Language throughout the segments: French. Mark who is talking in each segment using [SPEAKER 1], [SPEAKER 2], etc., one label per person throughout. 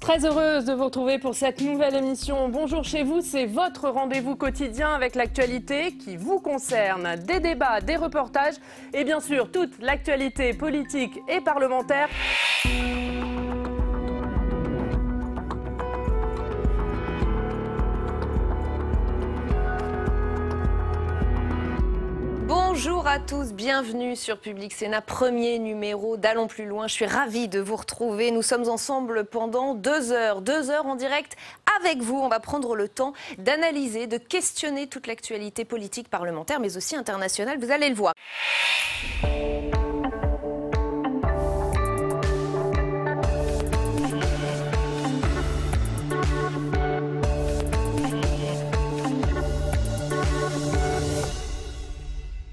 [SPEAKER 1] Très heureuse de vous retrouver pour cette nouvelle émission. Bonjour chez vous, c'est votre rendez-vous quotidien avec l'actualité qui vous concerne. Des débats, des reportages et bien sûr toute l'actualité politique et parlementaire.
[SPEAKER 2] Bonjour à tous, bienvenue sur Public Sénat, premier numéro d'Allons plus loin. Je suis ravie de vous retrouver. Nous sommes ensemble pendant 2 heures en direct avec vous. On va prendre le temps d'analyser, de questionner toute l'actualité politique, parlementaire, mais aussi internationale. Vous allez le voir.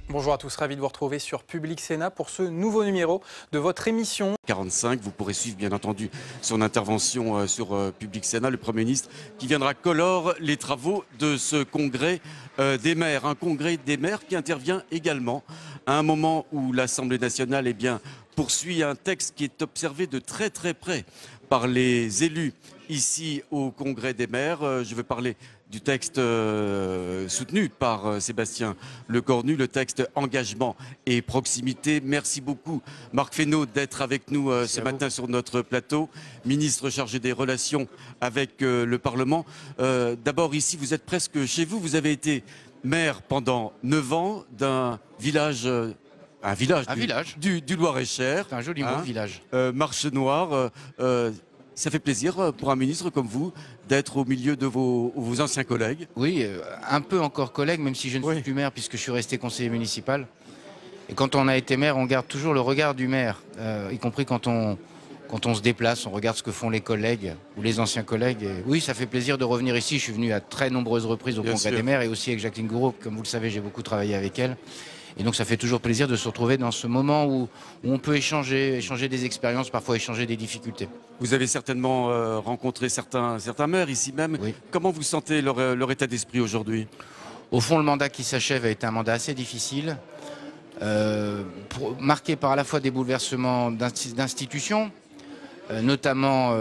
[SPEAKER 3] Bonjour à tous, ravi de vous retrouver sur Public Sénat pour ce nouveau numéro de votre émission.
[SPEAKER 4] 45, vous pourrez suivre bien entendu son intervention sur Public Sénat, le Premier ministre qui viendra clore les travaux de ce congrès des maires. Un congrès des maires qui intervient également à un moment où l'Assemblée nationale poursuit un texte qui est observé de très près par les élus ici au congrès des maires. Je veux parler du texte soutenu par Sébastien Lecornu, le texte engagement et proximité. Merci beaucoup Marc Fesneau d'être avec nous ce matin sur notre plateau, ministre chargé des relations avec le Parlement. D'abord ici, vous êtes presque chez vous, vous avez été maire pendant 9 ans d'un village... Un village du Loir-et-Cher.
[SPEAKER 5] C'est un joli mot, village.
[SPEAKER 4] Marche Noire. Ça fait plaisir pour un ministre comme vous d'être au milieu de vos anciens collègues.
[SPEAKER 5] Oui, un peu encore collègue, même si je ne suis plus maire puisque je suis resté conseiller municipal. Et quand on a été maire, on garde toujours le regard du maire, y compris quand on se déplace, on regarde ce que font les collègues ou les anciens collègues. Et oui, ça fait plaisir de revenir ici. Je suis venu à très nombreuses reprises au congrès des maires et aussi avec Jacqueline Gouraud. Comme vous le savez, j'ai beaucoup travaillé avec elle. Et donc ça fait toujours plaisir de se retrouver dans ce moment où on peut échanger des expériences, parfois échanger des difficultés.
[SPEAKER 4] Vous avez certainement rencontré certains maires ici même.
[SPEAKER 5] Oui.
[SPEAKER 4] Comment vous sentez leur état d'esprit aujourd'hui?
[SPEAKER 5] Au fond, le mandat qui s'achève a été un mandat assez difficile, marqué par à la fois des bouleversements d'institutions, notamment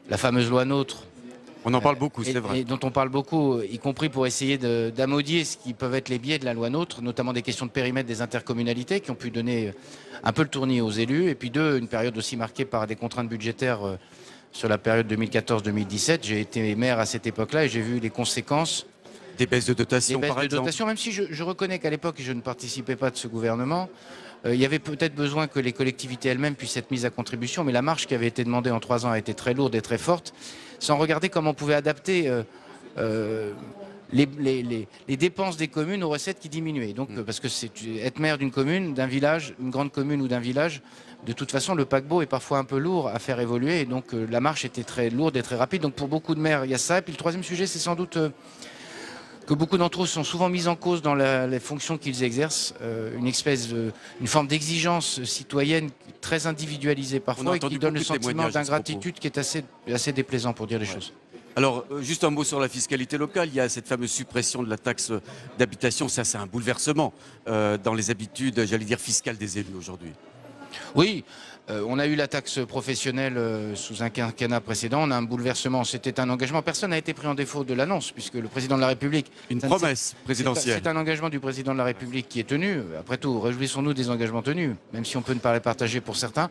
[SPEAKER 5] la fameuse loi NOTRe.
[SPEAKER 4] On en parle beaucoup, c'est vrai.
[SPEAKER 5] Et dont on parle beaucoup, y compris pour essayer d'amodier ce qui peuvent être les biais de la loi NOTRe, notamment des questions de périmètre des intercommunalités qui ont pu donner un peu le tournis aux élus. Et puis une période aussi marquée par des contraintes budgétaires sur la période 2014-2017. J'ai été maire à cette époque-là et j'ai vu les conséquences.
[SPEAKER 4] Des baisses de dotation, par exemple.
[SPEAKER 5] Même si je reconnais qu'à l'époque, je ne participais pas de ce gouvernement, il y avait peut-être besoin que les collectivités elles-mêmes puissent être mises à contribution, mais la marge qui avait été demandée en 3 ans a été très lourde et très forte, sans regarder comment on pouvait adapter les dépenses des communes aux recettes qui diminuaient. Donc, parce que être maire d'une commune, d'un village, une grande commune ou d'un village, de toute façon, le paquebot est parfois un peu lourd à faire évoluer, et donc la marche était très lourde et très rapide. Donc pour beaucoup de maires, il y a ça. Et puis le troisième sujet, c'est sans doute... que beaucoup d'entre eux sont souvent mis en cause dans les fonctions qu'ils exercent, une forme d'exigence citoyenne très individualisée parfois et qui donne le sentiment d'ingratitude qui est assez déplaisant pour dire les choses.
[SPEAKER 4] Alors, juste un mot sur la fiscalité locale. Il y a cette fameuse suppression de la taxe d'habitation. Ça, c'est un bouleversement dans les habitudes, j'allais dire, fiscales des élus aujourd'hui.
[SPEAKER 5] Oui. On a eu la taxe professionnelle sous un quinquennat précédent. On a un bouleversement. C'était un engagement. Personne n'a été pris en défaut de l'annonce, puisque le président de la République...
[SPEAKER 4] Une promesse présidentielle.
[SPEAKER 5] C'est un engagement du président de la République qui est tenu. Après tout, réjouissons-nous des engagements tenus, même si on peut ne pas les partager pour certains.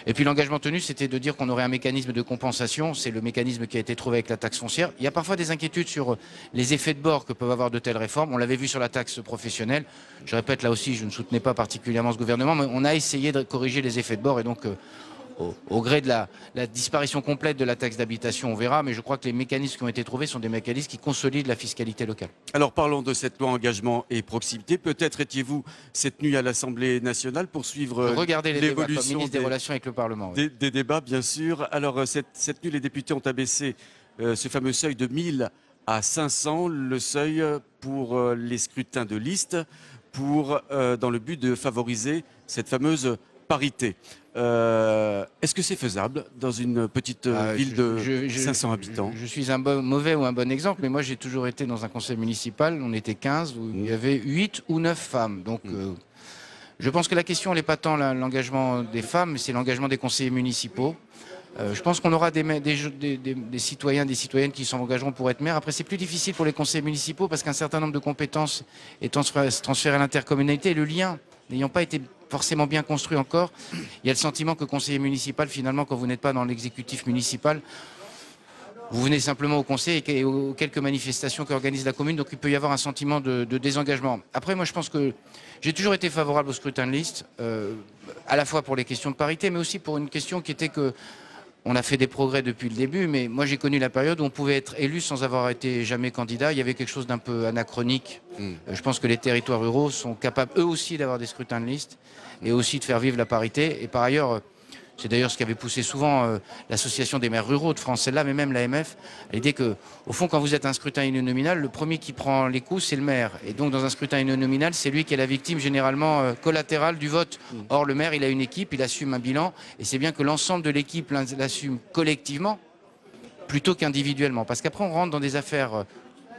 [SPEAKER 5] Et puis l'engagement tenu, c'était de dire qu'on aurait un mécanisme de compensation. C'est le mécanisme qui a été trouvé avec la taxe foncière. Il y a parfois des inquiétudes sur les effets de bord que peuvent avoir de telles réformes. On l'avait vu sur la taxe professionnelle. Je répète, là aussi, je ne soutenais pas particulièrement ce gouvernement, mais on a essayé de corriger les effets de bord. Et donc, au gré de la disparition complète de la taxe d'habitation, on verra. Mais je crois que les mécanismes qui ont été trouvés sont des mécanismes qui consolident la fiscalité locale.
[SPEAKER 4] Alors parlons de cette loi engagement et proximité. Peut-être étiez-vous cette nuit à l'Assemblée nationale pour suivre l'évolution
[SPEAKER 5] des relations avec le Parlement.
[SPEAKER 4] Oui. Des débats, bien sûr. Alors cette nuit, les députés ont abaissé ce fameux seuil de 1000 à 500, le seuil pour les scrutins de liste, dans le but de favoriser cette fameuse parité. Est-ce que c'est faisable dans une petite ville de 500 habitants?
[SPEAKER 5] Je suis un mauvais ou un bon exemple, mais moi j'ai toujours été dans un conseil municipal, on était 15, où il y avait 8 ou 9 femmes. Donc je pense que la question n'est pas tant l'engagement des femmes, mais c'est l'engagement des conseillers municipaux. Je pense qu'on aura des citoyens, des citoyennes qui s'engageront pour être maire. Après, c'est plus difficile pour les conseils municipaux parce qu'un certain nombre de compétences est transféré à l'intercommunalité. Et le lien n'ayant pas été forcément bien construit encore, il y a le sentiment que conseiller municipal, finalement, quand vous n'êtes pas dans l'exécutif municipal, vous venez simplement au conseil et aux quelques manifestations qu'organise la commune, donc il peut y avoir un sentiment de désengagement. Après, moi, je pense que j'ai toujours été favorable au scrutin de liste, à la fois pour les questions de parité, mais aussi pour une question qui était que on a fait des progrès depuis le début, mais moi j'ai connu la période où on pouvait être élu sans avoir été jamais candidat. Il y avait quelque chose d'un peu anachronique. Je pense que les territoires ruraux sont capables eux aussi d'avoir des scrutins de liste et aussi de faire vivre la parité. Et par ailleurs, c'est d'ailleurs ce qui avait poussé souvent l'association des maires ruraux de France, celle-là, mais même l'AMF, à l'idée que, au fond, quand vous êtes un scrutin uninominal, le premier qui prend les coups, c'est le maire. Et donc, dans un scrutin uninominal, c'est lui qui est la victime généralement collatérale du vote. Or, le maire, il a une équipe, il assume un bilan, et c'est bien que l'ensemble de l'équipe l'assume collectivement, plutôt qu'individuellement. Parce qu'après, on rentre dans des affaires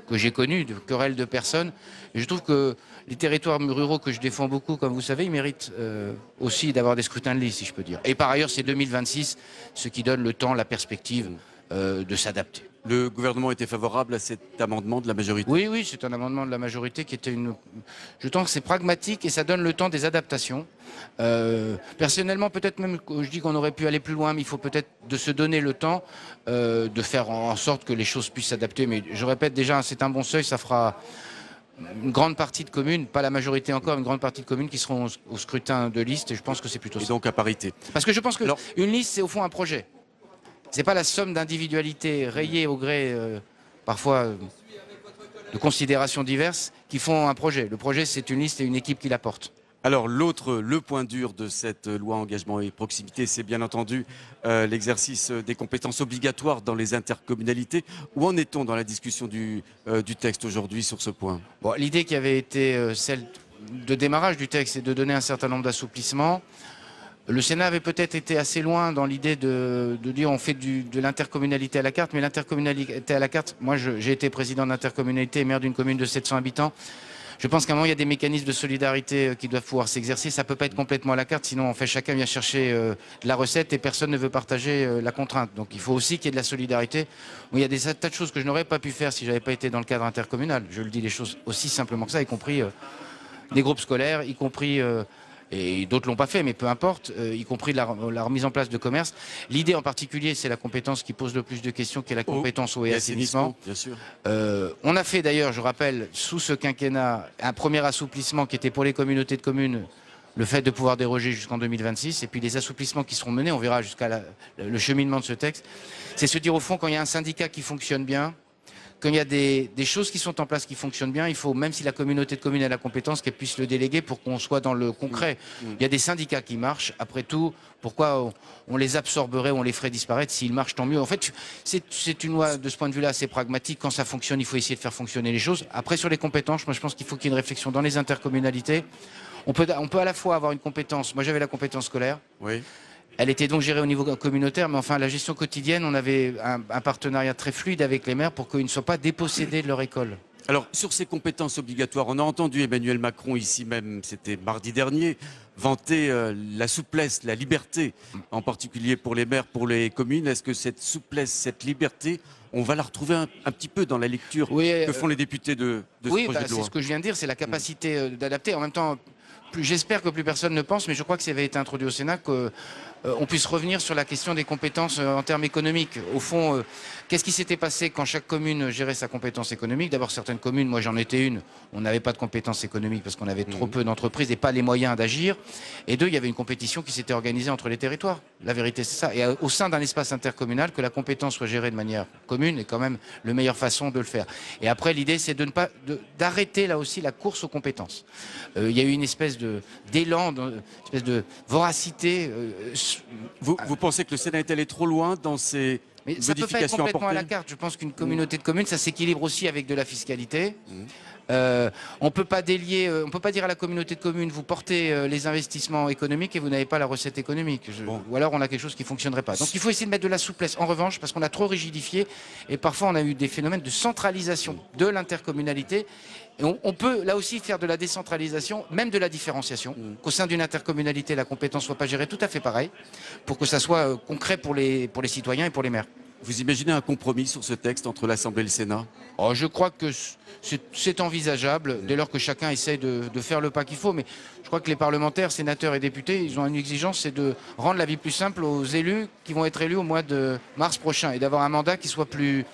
[SPEAKER 5] que j'ai connues, de querelles de personnes, et je trouve que les territoires ruraux que je défends beaucoup, comme vous savez, ils méritent aussi d'avoir des scrutins de liste, si je peux dire. Et par ailleurs, c'est 2026, ce qui donne le temps, la perspective de s'adapter.
[SPEAKER 4] Le gouvernement était favorable à cet amendement de la majorité?
[SPEAKER 5] Oui, oui, c'est un amendement de la majorité qui était une... Je pense que c'est pragmatique et ça donne le temps des adaptations. Personnellement, peut-être même, je dis qu'on aurait pu aller plus loin, mais il faut peut-être de se donner le temps de faire en sorte que les choses puissent s'adapter. Mais je répète déjà, c'est un bon seuil, ça fera une grande partie de communes, pas la majorité encore, une grande partie de communes qui seront au scrutin de liste, et je pense que c'est plutôt ça.
[SPEAKER 4] Et donc à parité.
[SPEAKER 5] Parce que je pense qu'une liste, c'est au fond un projet. C'est pas la somme d'individualités rayées au gré, parfois, de considérations diverses qui font un projet. Le projet, c'est une liste et une équipe qui la porte.
[SPEAKER 4] Alors le point dur de cette loi engagement et proximité, c'est bien entendu l'exercice des compétences obligatoires dans les intercommunalités. Où en est-on dans la discussion du texte aujourd'hui sur ce point?
[SPEAKER 5] Bon, l'idée qui avait été celle de démarrage du texte, c'est de donner un certain nombre d'assouplissements. Le Sénat avait peut-être été assez loin dans l'idée de dire on fait de l'intercommunalité à la carte, mais l'intercommunalité à la carte, moi j'ai été président d'intercommunalité et maire d'une commune de 700 habitants. Je pense qu'à un moment, il y a des mécanismes de solidarité qui doivent pouvoir s'exercer. Ça ne peut pas être complètement à la carte, sinon chacun vient chercher la recette et personne ne veut partager la contrainte. Donc il faut aussi qu'il y ait de la solidarité. Il y a des tas de choses que je n'aurais pas pu faire si je n'avais pas été dans le cadre intercommunal. Je le dis les choses aussi simplement que ça, y compris des groupes scolaires, y compris... et d'autres l'ont pas fait, mais peu importe, y compris la remise en place de commerce. L'idée en particulier, c'est la compétence qui pose le plus de questions, qui est la compétence eau et assainissement.
[SPEAKER 4] Bien sûr.
[SPEAKER 5] On a fait d'ailleurs, je rappelle, sous ce quinquennat, un premier assouplissement qui était pour les communautés de communes, le fait de pouvoir déroger jusqu'en 2026, et puis les assouplissements qui seront menés, on verra jusqu'à le cheminement de ce texte. C'est se dire au fond, quand il y a un syndicat qui fonctionne bien, quand il y a des choses qui sont en place qui fonctionnent bien, il faut, même si la communauté de communes a la compétence, qu'elle puisse le déléguer pour qu'on soit dans le concret. Il y a des syndicats qui marchent. Après tout, pourquoi on les absorberait, on les ferait disparaître? S'ils marchent, tant mieux. En fait, c'est une loi, de ce point de vue-là, assez pragmatique. Quand ça fonctionne, il faut essayer de faire fonctionner les choses. Après, sur les compétences, moi, je pense qu'il faut qu'il y ait une réflexion dans les intercommunalités. On peut à la fois avoir une compétence. Moi, j'avais la compétence scolaire.
[SPEAKER 4] Oui.
[SPEAKER 5] Elle était donc gérée au niveau communautaire, mais enfin, la gestion quotidienne, on avait un partenariat très fluide avec les maires pour qu'ils ne soient pas dépossédés de leur école.
[SPEAKER 4] Alors, sur ces compétences obligatoires, on a entendu Emmanuel Macron ici même, c'était mardi dernier, vanter la souplesse, la liberté, en particulier pour les maires, pour les communes. Est-ce que cette souplesse, cette liberté, on va la retrouver un petit peu dans la lecture que font les députés de ce projet de loi?
[SPEAKER 5] C'est ce que je viens de dire, c'est la capacité d'adapter. En même temps, j'espère que plus personne ne pense, mais je crois que ça avait été introduit au Sénat, qu'on puisse revenir sur la question des compétences en termes économiques. Au fond, qu'est-ce qui s'était passé quand chaque commune gérait sa compétence économique? D'abord, certaines communes, moi j'en étais une, on n'avait pas de compétences économiques parce qu'on avait trop peu d'entreprises et pas les moyens d'agir. Et deux, il y avait une compétition qui s'était organisée entre les territoires. La vérité, c'est ça. Et au sein d'un espace intercommunal, que la compétence soit gérée de manière commune est quand même la meilleure façon de le faire. Et après, l'idée, c'est d'arrêter là aussi la course aux compétences. Il y a eu une espèce d'élan, une espèce de voracité.
[SPEAKER 4] Vous pensez que le Sénat est allé trop loin dans ces
[SPEAKER 5] mais ça peut pas être complètement à la carte. Je pense qu'une communauté de communes, ça s'équilibre aussi avec de la fiscalité. On peut pas délier, on peut pas dire à la communauté de communes, vous portez les investissements économiques et vous n'avez pas la recette économique. Ou alors on a quelque chose qui fonctionnerait pas. Donc il faut essayer de mettre de la souplesse. En revanche, parce qu'on a trop rigidifié et parfois on a eu des phénomènes de centralisation de l'intercommunalité. Et on peut là aussi faire de la décentralisation, même de la différenciation, qu'au sein d'une intercommunalité, la compétence ne soit pas gérée tout à fait pareil, pour que ça soit concret pour les citoyens et pour les maires.
[SPEAKER 4] Vous imaginez un compromis sur ce texte entre l'Assemblée et le Sénat?
[SPEAKER 5] Oh, je crois que c'est envisageable dès lors que chacun essaye de faire le pas qu'il faut. Mais je crois que les parlementaires, sénateurs et députés, ils ont une exigence, c'est de rendre la vie plus simple aux élus qui vont être élus au mois de mars prochain et d'avoir un mandat qui soit plus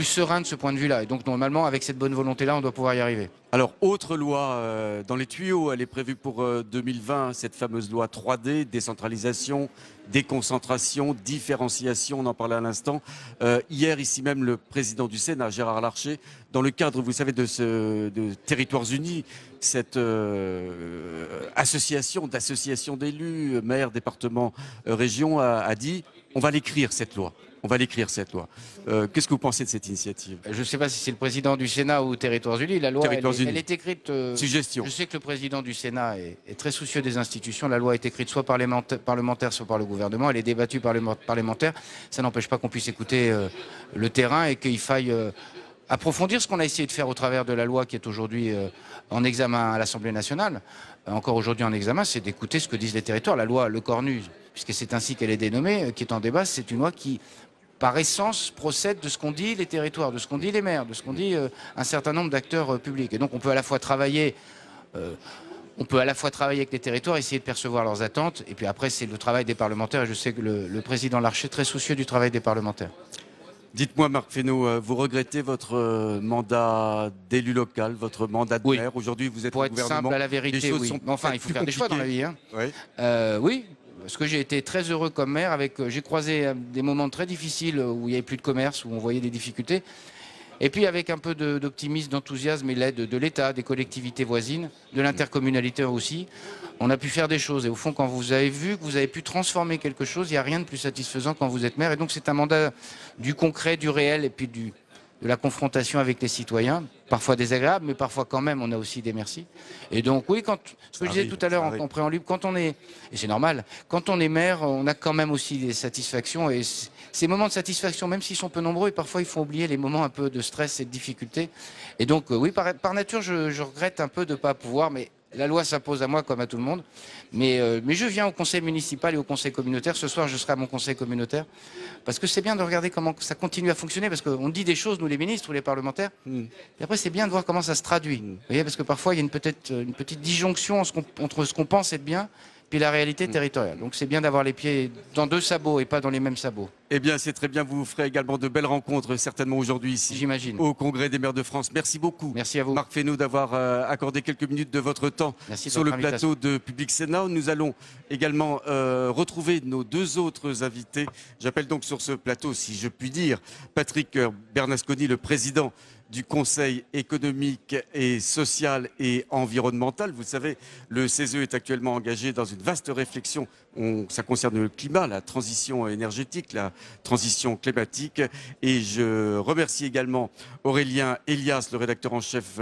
[SPEAKER 5] serein de ce point de vue-là. Et donc normalement, avec cette bonne volonté-là, on doit pouvoir y arriver.
[SPEAKER 4] Alors, autre loi dans les tuyaux, elle est prévue pour 2020, cette fameuse loi 3D, décentralisation, déconcentration, différenciation, on en parlait à l'instant. Hier, ici même, le président du Sénat, Gérard Larcher, dans le cadre, vous savez, de Territoires Unis, cette association d'élus, maires, départements, régions, a dit on va l'écrire cette loi. On va l'écrire, cette loi. Qu'est-ce que vous pensez de cette initiative?
[SPEAKER 5] Je ne sais pas si c'est le président du Sénat ou Territoires Unis. La loi, elle est écrite...
[SPEAKER 4] Suggestion.
[SPEAKER 5] Je sais que le président du Sénat est très soucieux des institutions. La loi est écrite soit par les parlementaires, soit par le gouvernement. Elle est débattue par les parlementaires. Ça n'empêche pas qu'on puisse écouter le terrain et qu'il faille approfondir ce qu'on a essayé de faire au travers de la loi qui est aujourd'hui en examen à l'Assemblée nationale. Encore aujourd'hui en examen, c'est d'écouter ce que disent les territoires. La loi Le Cornu, puisque c'est ainsi qu'elle est dénommée, qui est en débat, c'est une loi qui... par essence, procède de ce qu'ont dit les territoires, de ce qu'ont dit les maires, de ce qu'ont dit un certain nombre d'acteurs publics. Et donc, on peut à la fois travailler avec les territoires, essayer de percevoir leurs attentes. Et puis après, c'est le travail des parlementaires. Et je sais que le président Larcher est très soucieux du travail des parlementaires.
[SPEAKER 4] Dites-moi, Marc Fesneau, vous regrettez votre mandat d'élu local, votre mandat de maire? Aujourd'hui, vous êtes
[SPEAKER 5] pour
[SPEAKER 4] au
[SPEAKER 5] être
[SPEAKER 4] gouvernement.
[SPEAKER 5] simple à la vérité, oui. Mais enfin, il faut faire des choix dans la vie. Hein.
[SPEAKER 4] Oui.
[SPEAKER 5] Oui. Parce que j'ai été très heureux comme maire. J'ai croisé des moments très difficiles où il n'y avait plus de commerce, où on voyait des difficultés. Et puis avec un peu d'optimisme, d'enthousiasme et l'aide de l'État, des collectivités voisines, de l'intercommunalité aussi, on a pu faire des choses. Et au fond, quand vous avez vu que vous avez pu transformer quelque chose, il n'y a rien de plus satisfaisant quand vous êtes maire. Et donc c'est un mandat du concret, du réel et puis de la confrontation avec les citoyens, parfois désagréable, mais parfois quand même, on a aussi des merci. Et donc oui, ce que je disais tout à l'heure en préambule, quand on est, et c'est normal, quand on est maire, on a quand même aussi des satisfactions, et ces moments de satisfaction, même s'ils sont peu nombreux, et parfois il faut oublier les moments un peu de stress et de difficulté. Et donc oui, par nature, je regrette un peu de ne pas pouvoir, mais la loi s'impose à moi comme à tout le monde. Mais je viens au conseil municipal et au conseil communautaire. Ce soir, je serai à mon conseil communautaire. Parce que c'est bien de regarder comment ça continue à fonctionner. Parce qu'on dit des choses, nous les ministres ou les parlementaires. Et après, c'est bien de voir comment ça se traduit. Vous voyez, parce que parfois, il y a une petite disjonction entre ce qu'on pense être bien puis la réalité territoriale. Donc c'est bien d'avoir les pieds dans deux sabots et pas dans les mêmes sabots.
[SPEAKER 4] Eh bien, c'est très bien. Vous ferez également de belles rencontres, certainement aujourd'hui ici.
[SPEAKER 5] J'imagine.
[SPEAKER 4] Au Congrès des maires de France. Merci beaucoup.
[SPEAKER 5] Merci à vous.
[SPEAKER 4] Marc Fesneau d'avoir accordé quelques minutes de votre temps sur le plateau de Public Sénat. Nous allons également retrouver nos deux autres invités. J'appelle donc sur ce plateau, si je puis dire, Patrick Bernasconi, le président du Conseil économique et social et environnemental. Vous savez, le CESE est actuellement engagé dans une vaste réflexion. Ça concerne le climat, la transition énergétique, la transition climatique. Et je remercie également Aurélien Elias, le rédacteur en chef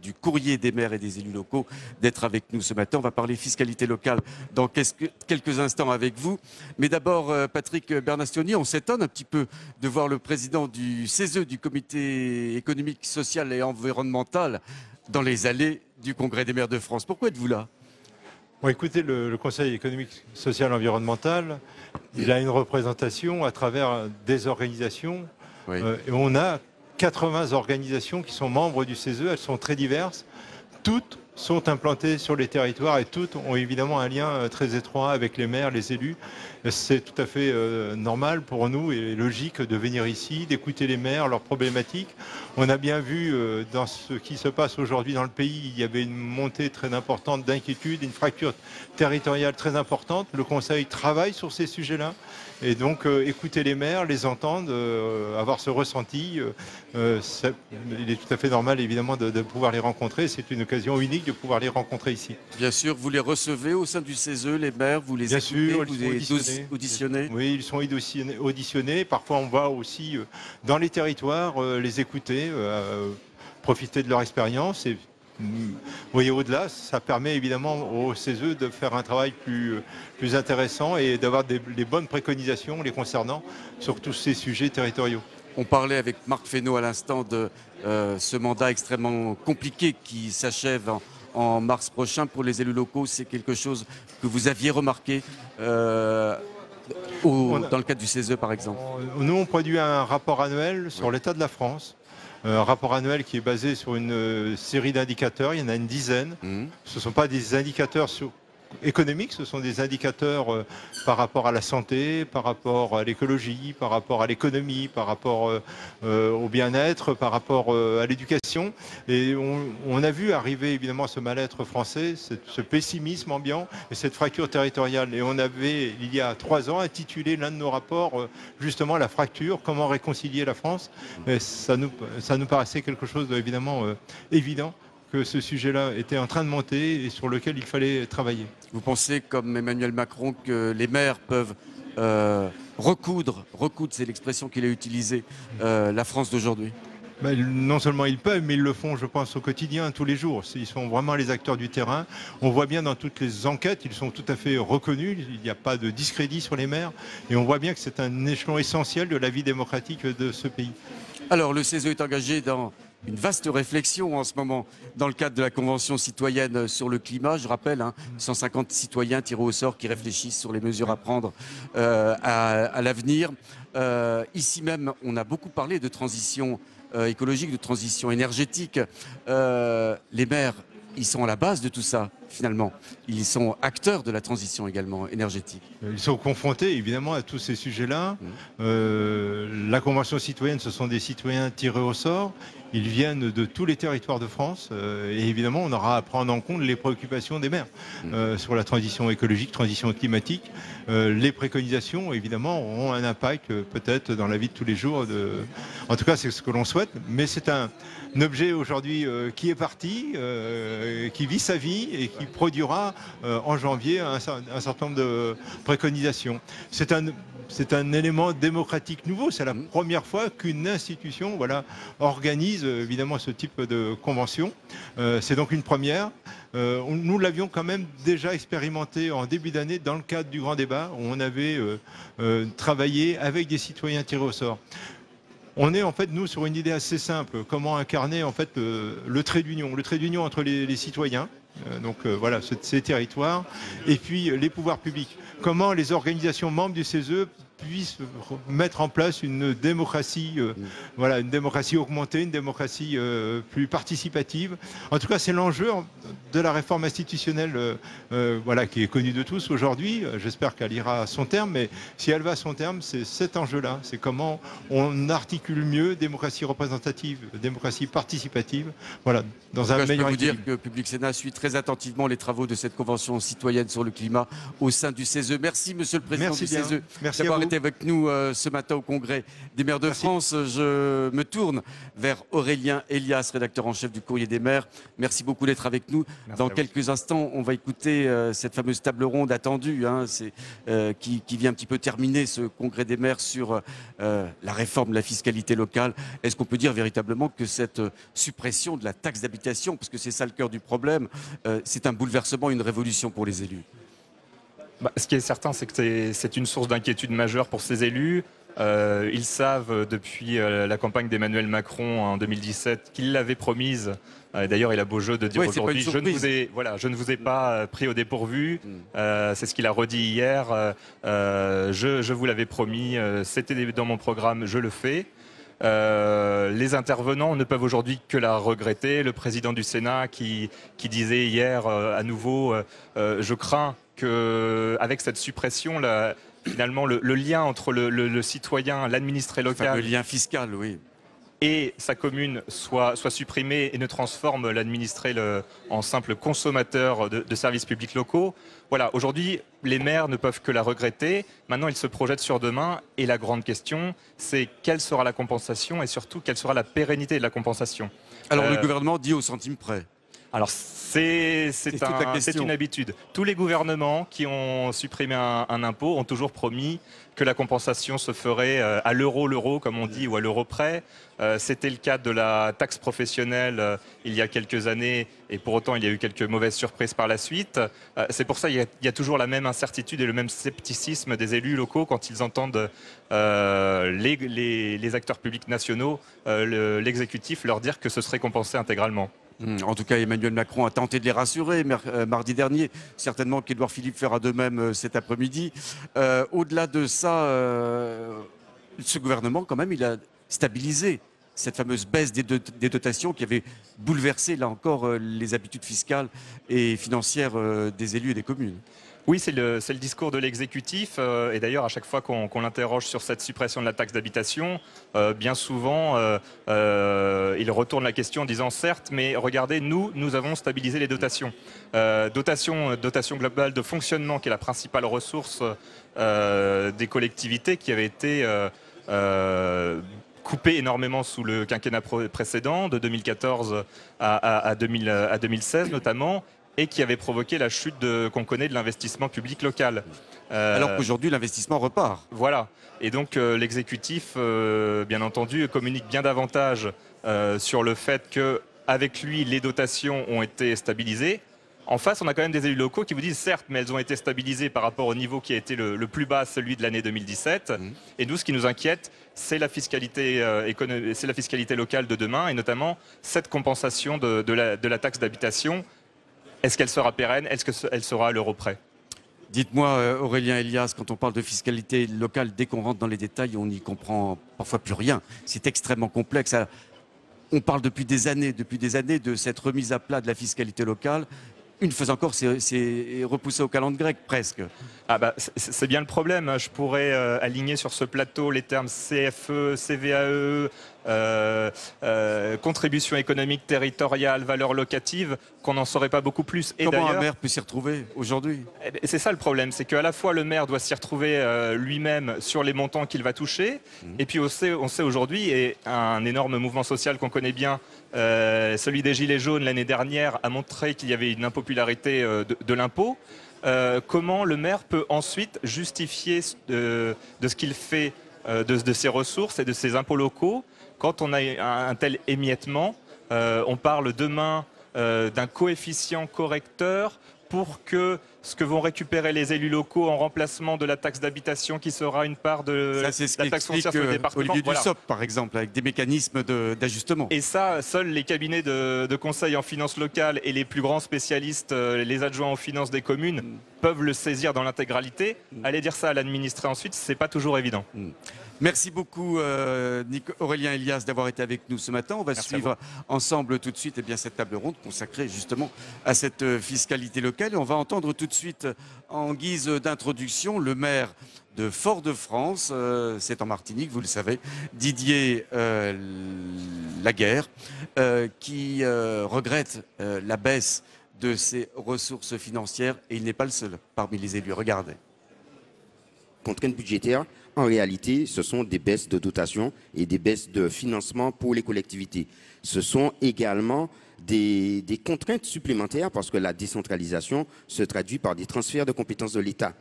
[SPEAKER 4] du Courrier des maires et des élus locaux, d'être avec nous ce matin. On va parler fiscalité locale dans quelques instants avec vous. Mais d'abord, Patrick Bernasconi, on s'étonne un petit peu de voir le président du CESE, du Comité économique, social et environnemental, dans les allées du Congrès des maires de France. Pourquoi êtes-vous là ?
[SPEAKER 6] Bon, écoutez, le Conseil économique, social et environnemental, il a une représentation à travers des organisations.
[SPEAKER 4] Oui.
[SPEAKER 6] Et on a 80 organisations qui sont membres du CESE. Elles sont très diverses. Toutes sont implantées sur les territoires et toutes ont évidemment un lien très étroit avec les maires, les élus. C'est tout à fait normal pour nous et logique de venir ici, d'écouter les maires, leurs problématiques. On a bien vu dans ce qui se passe aujourd'hui dans le pays, il y avait une montée très importante d'inquiétude, une fracture territoriale très importante. Le Conseil travaille sur ces sujets-là. Et donc écouter les maires, les entendre, avoir ce ressenti, il est tout à fait normal évidemment de pouvoir les rencontrer. C'est une occasion unique de pouvoir les rencontrer ici.
[SPEAKER 4] Bien sûr, vous les recevez au sein du CESE, les maires, vous les écoutez, vous les auditionnez.
[SPEAKER 6] Oui, ils sont auditionnés. Parfois on va aussi dans les territoires les écouter, profiter de leur expérience. Et vous voyez, au-delà, ça permet évidemment au CESE de faire un travail plus intéressant et d'avoir les bonnes préconisations les concernant sur tous ces sujets territoriaux.
[SPEAKER 4] On parlait avec Marc Fesneau à l'instant de ce mandat extrêmement compliqué qui s'achève en mars prochain pour les élus locaux. C'est quelque chose que vous aviez remarqué dans le cadre du CESE, par exemple?
[SPEAKER 6] Nous, on produit un rapport annuel sur l'état de la France. Un rapport annuel qui est basé sur une série d'indicateurs, il y en a une dizaine. Ce ne sont pas des indicateurs économiques, ce sont des indicateurs par rapport à la santé, par rapport à l'écologie, par rapport à l'économie, par rapport au bien-être, par rapport à l'éducation. Et on a vu arriver évidemment ce mal-être français, ce pessimisme ambiant et cette fracture territoriale. Et on avait, il y a 3 ans, intitulé l'un de nos rapports justement la fracture, comment réconcilier la France. Et ça nous paraissait quelque chose d'évidemment évident, que ce sujet-là était en train de monter et sur lequel il fallait travailler.
[SPEAKER 4] Vous pensez, comme Emmanuel Macron, que les maires peuvent recoudre, c'est l'expression qu'il a utilisée, la France d'aujourd'hui?
[SPEAKER 6] Non seulement ils peuvent, mais ils le font, je pense, au quotidien, tous les jours. Ils sont vraiment les acteurs du terrain. On voit bien dans toutes les enquêtes, ils sont tout à fait reconnus. Il n'y a pas de discrédit sur les maires. Et on voit bien que c'est un échelon essentiel de la vie démocratique de ce pays.
[SPEAKER 4] Alors, le CESE est engagé dans une vaste réflexion en ce moment dans le cadre de la Convention citoyenne sur le climat. Je rappelle, 150 citoyens tirés au sort qui réfléchissent sur les mesures à prendre à l'avenir. Ici même, on a beaucoup parlé de transition écologique, de transition énergétique. Les maires, ils sont à la base de tout ça, finalement. Ils sont acteurs de la transition également énergétique.
[SPEAKER 6] Ils sont confrontés, évidemment, à tous ces sujets-là. La Convention citoyenne, ce sont des citoyens tirés au sort. Ils viennent de tous les territoires de France. Et évidemment, on aura à prendre en compte les préoccupations des maires sur la transition écologique, transition climatique. Les préconisations, évidemment, auront un impact peut-être dans la vie de tous les jours. En tout cas, c'est ce que l'on souhaite. Mais c'est un objet aujourd'hui qui est parti, qui vit sa vie et qui produira en janvier un certain nombre de préconisations. C'est un élément démocratique nouveau. C'est la première fois qu'une institution organise évidemment ce type de convention. C'est donc une première. Nous l'avions quand même déjà expérimenté en début d'année dans le cadre du grand débat où on avait travaillé avec des citoyens tirés au sort. On est en fait, nous, sur une idée assez simple. Comment incarner en fait le trait d'union entre les citoyens, voilà, ces territoires, et puis les pouvoirs publics. Comment les organisations membres du CESE puissent mettre en place une démocratie, une démocratie augmentée, une démocratie plus participative. En tout cas, c'est l'enjeu de la réforme institutionnelle qui est connue de tous aujourd'hui. J'espère qu'elle ira à son terme, mais si elle va à son terme, c'est cet enjeu-là. C'est comment on articule mieux démocratie représentative, démocratie participative, dans un meilleur équilibre.
[SPEAKER 4] Je peux vous dire que Public Sénat suit très attentivement les travaux de cette convention citoyenne sur le climat au sein du CESE. Merci, monsieur le président du CESE, d'avoir été avec nous ce matin au Congrès des maires de France. Je me tourne vers Aurélien Elias, rédacteur en chef du Courrier des maires. Merci beaucoup d'être avec nous. Dans quelques instants, on va écouter cette fameuse table ronde attendue qui vient un petit peu terminer ce Congrès des maires sur la réforme de la fiscalité locale. Est-ce qu'on peut dire véritablement que cette suppression de la taxe d'habitation, parce que c'est ça le cœur du problème, c'est un bouleversement, une révolution pour les élus?
[SPEAKER 7] Ce qui est certain, c'est que c'est une source d'inquiétude majeure pour ces élus. Ils savent depuis la campagne d'Emmanuel Macron en 2017 qu'il l'avait promise. D'ailleurs, il a beau jeu de dire aujourd'hui, je ne vous ai pas pris au dépourvu. C'est ce qu'il a redit hier. Je vous l'avais promis, c'était dans mon programme, je le fais. Les intervenants ne peuvent aujourd'hui que la regretter. Le président du Sénat qui disait hier à nouveau, je crains qu'avec cette suppression, finalement, le lien entre le citoyen, l'administré local,
[SPEAKER 4] le lien fiscal, oui,
[SPEAKER 7] et sa commune soit supprimé et ne transforme l'administré en simple consommateur de services publics locaux. Voilà, aujourd'hui, les maires ne peuvent que la regretter. Maintenant, ils se projettent sur demain. Et la grande question, c'est quelle sera la compensation et surtout, quelle sera la pérennité de la compensation.
[SPEAKER 4] Alors, le gouvernement dit au centime près.
[SPEAKER 7] Alors c'est une habitude. Tous les gouvernements qui ont supprimé un impôt ont toujours promis que la compensation se ferait à l'euro, comme on dit, ou à l'euro près. C'était le cas de la taxe professionnelle il y a quelques années, et pour autant il y a eu quelques mauvaises surprises par la suite. C'est pour ça qu'il y a toujours la même incertitude et le même scepticisme des élus locaux quand ils entendent les acteurs publics nationaux, l'exécutif leur dire que ce serait compensé intégralement.
[SPEAKER 4] En tout cas, Emmanuel Macron a tenté de les rassurer mardi dernier. Certainement qu'Édouard Philippe fera de même cet après-midi. Au-delà de ça, ce gouvernement, quand même, il a stabilisé cette fameuse baisse des dotations qui avait bouleversé, là encore, les habitudes fiscales et financières des élus et des communes.
[SPEAKER 7] Oui, c'est le discours de l'exécutif. Et d'ailleurs, à chaque fois qu'on l'interroge sur cette suppression de la taxe d'habitation, bien souvent, il retourne la question en disant « certes, mais regardez, nous avons stabilisé les dotations ». Dotation globale de fonctionnement, qui est la principale ressource des collectivités, qui avait été coupée énormément sous le quinquennat précédent, de 2014 à 2016 notamment, et qui avait provoqué la chute qu'on connaît de l'investissement public local.
[SPEAKER 4] Alors qu'aujourd'hui, l'investissement repart.
[SPEAKER 7] Voilà. Et donc l'exécutif, bien entendu, communique bien davantage sur le fait qu'avec lui, les dotations ont été stabilisées. En face, on a quand même des élus locaux qui vous disent, certes, mais elles ont été stabilisées par rapport au niveau qui a été le plus bas, celui de l'année 2017. Et nous, ce qui nous inquiète, c'est la fiscalité locale de demain, et notamment cette compensation de la taxe d'habitation. Est-ce qu'elle sera pérenne? Est-ce qu'elle sera à l'euro près?
[SPEAKER 4] Dites-moi, Aurélien Elias, quand on parle de fiscalité locale, dès qu'on rentre dans les détails, on n'y comprend parfois plus rien. C'est extrêmement complexe. On parle depuis des années de cette remise à plat de la fiscalité locale. Une fois encore, c'est repoussé au calendrier grec, presque.
[SPEAKER 7] Ah bah, c'est bien le problème. Je pourrais aligner sur ce plateau les termes CFE, CVAE, contribution économique territoriale, valeur locative, qu'on n'en saurait pas beaucoup plus. Et
[SPEAKER 4] comment un maire peut s'y retrouver aujourd'hui?
[SPEAKER 7] C'est ça le problème, c'est qu'à la fois le maire doit s'y retrouver lui-même sur les montants qu'il va toucher, et puis on sait aujourd'hui, et un énorme mouvement social qu'on connaît bien, celui des Gilets jaunes l'année dernière, a montré qu'il y avait une impopularité de l'impôt. Comment le maire peut ensuite justifier de ce qu'il fait, de ses ressources et de ses impôts locaux, quand on a un tel émiettement? On parle demain d'un coefficient correcteur pour que ce que vont récupérer les élus locaux en remplacement de la taxe d'habitation, qui sera une part de
[SPEAKER 4] la taxe
[SPEAKER 7] foncière sur le département.
[SPEAKER 4] Olivier Dussopt, par exemple, avec des mécanismes d'ajustement.
[SPEAKER 7] Et ça, seuls les cabinets de conseil en finances locales et les plus grands spécialistes, les adjoints aux finances des communes, peuvent le saisir dans l'intégralité. Aller dire ça à l'administré ensuite, c'est pas toujours évident.
[SPEAKER 4] Merci beaucoup Aurélien Elias d'avoir été avec nous ce matin. On va suivre ensemble tout de suite cette table ronde consacrée justement à cette fiscalité locale. Et on va entendre tout de suite en guise d'introduction le maire de Fort-de-France, c'est en Martinique, vous le savez, Didier Laguerre, qui regrette la baisse de ses ressources financières, et il n'est pas le seul parmi les élus. Regardez.
[SPEAKER 8] Contraintes budgétaires, en réalité, ce sont des baisses de dotation et des baisses de financement pour les collectivités. Ce sont également des contraintes supplémentaires parce que la décentralisation se traduit par des transferts de compétences de l'État.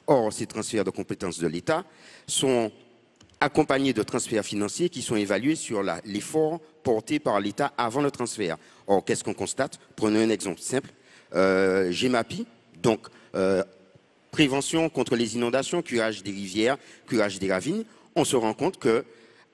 [SPEAKER 8] Or, ces transferts de compétences de l'État sont accompagnés de transferts financiers qui sont évalués sur l'effort porté par l'État avant le transfert. Or, qu'est-ce qu'on constate? Prenons un exemple simple. GEMAPI, donc prévention contre les inondations, curage des rivières, curage des ravines, on se rend compte que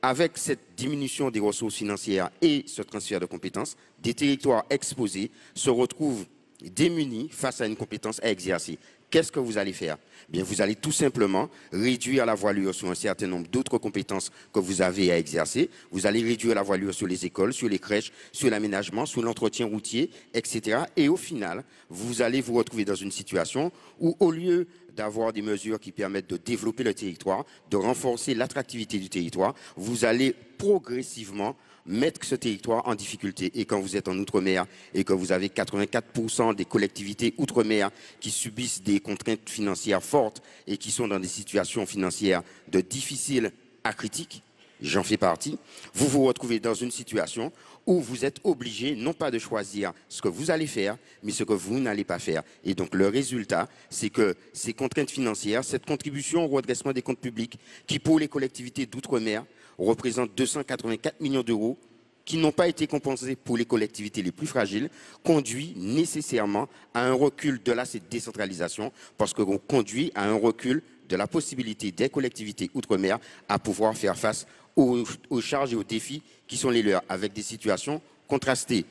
[SPEAKER 8] avec cette diminution des ressources financières et ce transfert de compétences, des territoires exposés se retrouvent démunis face à une compétence à exercer. Qu'est-ce que vous allez faire? Bien, vous allez tout simplement réduire la voilure sur un certain nombre d'autres compétences que vous avez à exercer. Vous allez réduire la voilure sur les écoles, sur les crèches, sur l'aménagement, sur l'entretien routier, etc. Et au final, vous allez vous retrouver dans une situation où, au lieu d'avoir des mesures qui permettent de développer le territoire, de renforcer l'attractivité du territoire, vous allez progressivement mettre ce territoire en difficulté. Et quand vous êtes en Outre-mer et que vous avez 84% des collectivités Outre-mer qui subissent des contraintes financières fortes et qui sont dans des situations financières de difficiles à critiques, j'en fais partie, vous vous retrouvez dans une situation où vous êtes obligé non pas de choisir ce que vous allez faire, mais ce que vous n'allez pas faire. Et donc le résultat, c'est que ces contraintes financières, cette contribution au redressement des comptes publics, qui pour les collectivités d'outre-mer représente 284 millions d'euros, qui n'ont pas été compensés pour les collectivités les plus fragiles, conduit nécessairement à un recul de la décentralisation, parce qu'on conduit à un recul de la possibilité des collectivités outre-mer à pouvoir faire face aux charges et aux défis qui sont les leurs, avec des situations contrastées.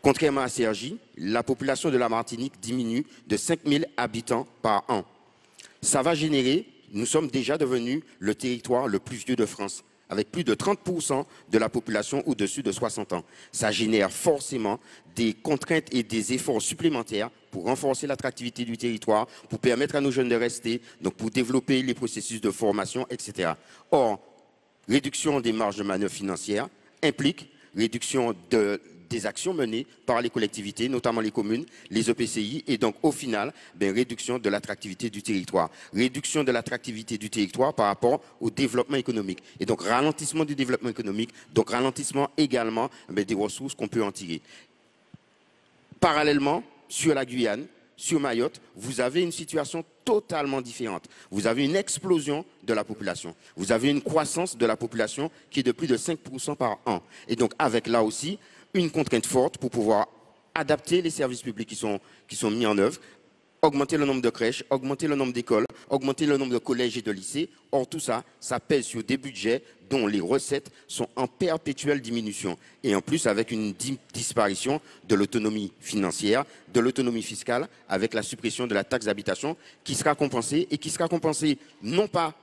[SPEAKER 8] Contrairement à Cergy, la population de la Martinique diminue de 5 000 habitants par an. Ça va générer, nous sommes déjà devenus le territoire le plus vieux de France, avec plus de 30% de la population au-dessus de 60 ans. Ça génère forcément des contraintes et des efforts supplémentaires pour renforcer l'attractivité du territoire, pour permettre à nos jeunes de rester, donc pour développer les processus de formation, etc. Or, réduction des marges de manœuvre financières implique réduction des actions menées par les collectivités, notamment les communes, les EPCI, et donc au final, réduction de l'attractivité du territoire. Réduction de l'attractivité du territoire par rapport au développement économique. Et donc ralentissement du développement économique, donc ralentissement également des ressources qu'on peut en tirer. Parallèlement, sur la Guyane, sur Mayotte, vous avez une situation totalement différente. Vous avez une explosion de la population. Vous avez une croissance de la population qui est de plus de 5% par an. Et donc avec là aussi, une contrainte forte pour pouvoir adapter les services publics qui sont mis en œuvre, augmenter le nombre de crèches, augmenter le nombre d'écoles, augmenter le nombre de collèges et de lycées. Or, tout ça, ça pèse sur des budgets dont les recettes sont en perpétuelle diminution. Et en plus, avec une disparition de l'autonomie financière, de l'autonomie fiscale, avec la suppression de la taxe d'habitation qui sera compensée, et qui sera compensée non pas,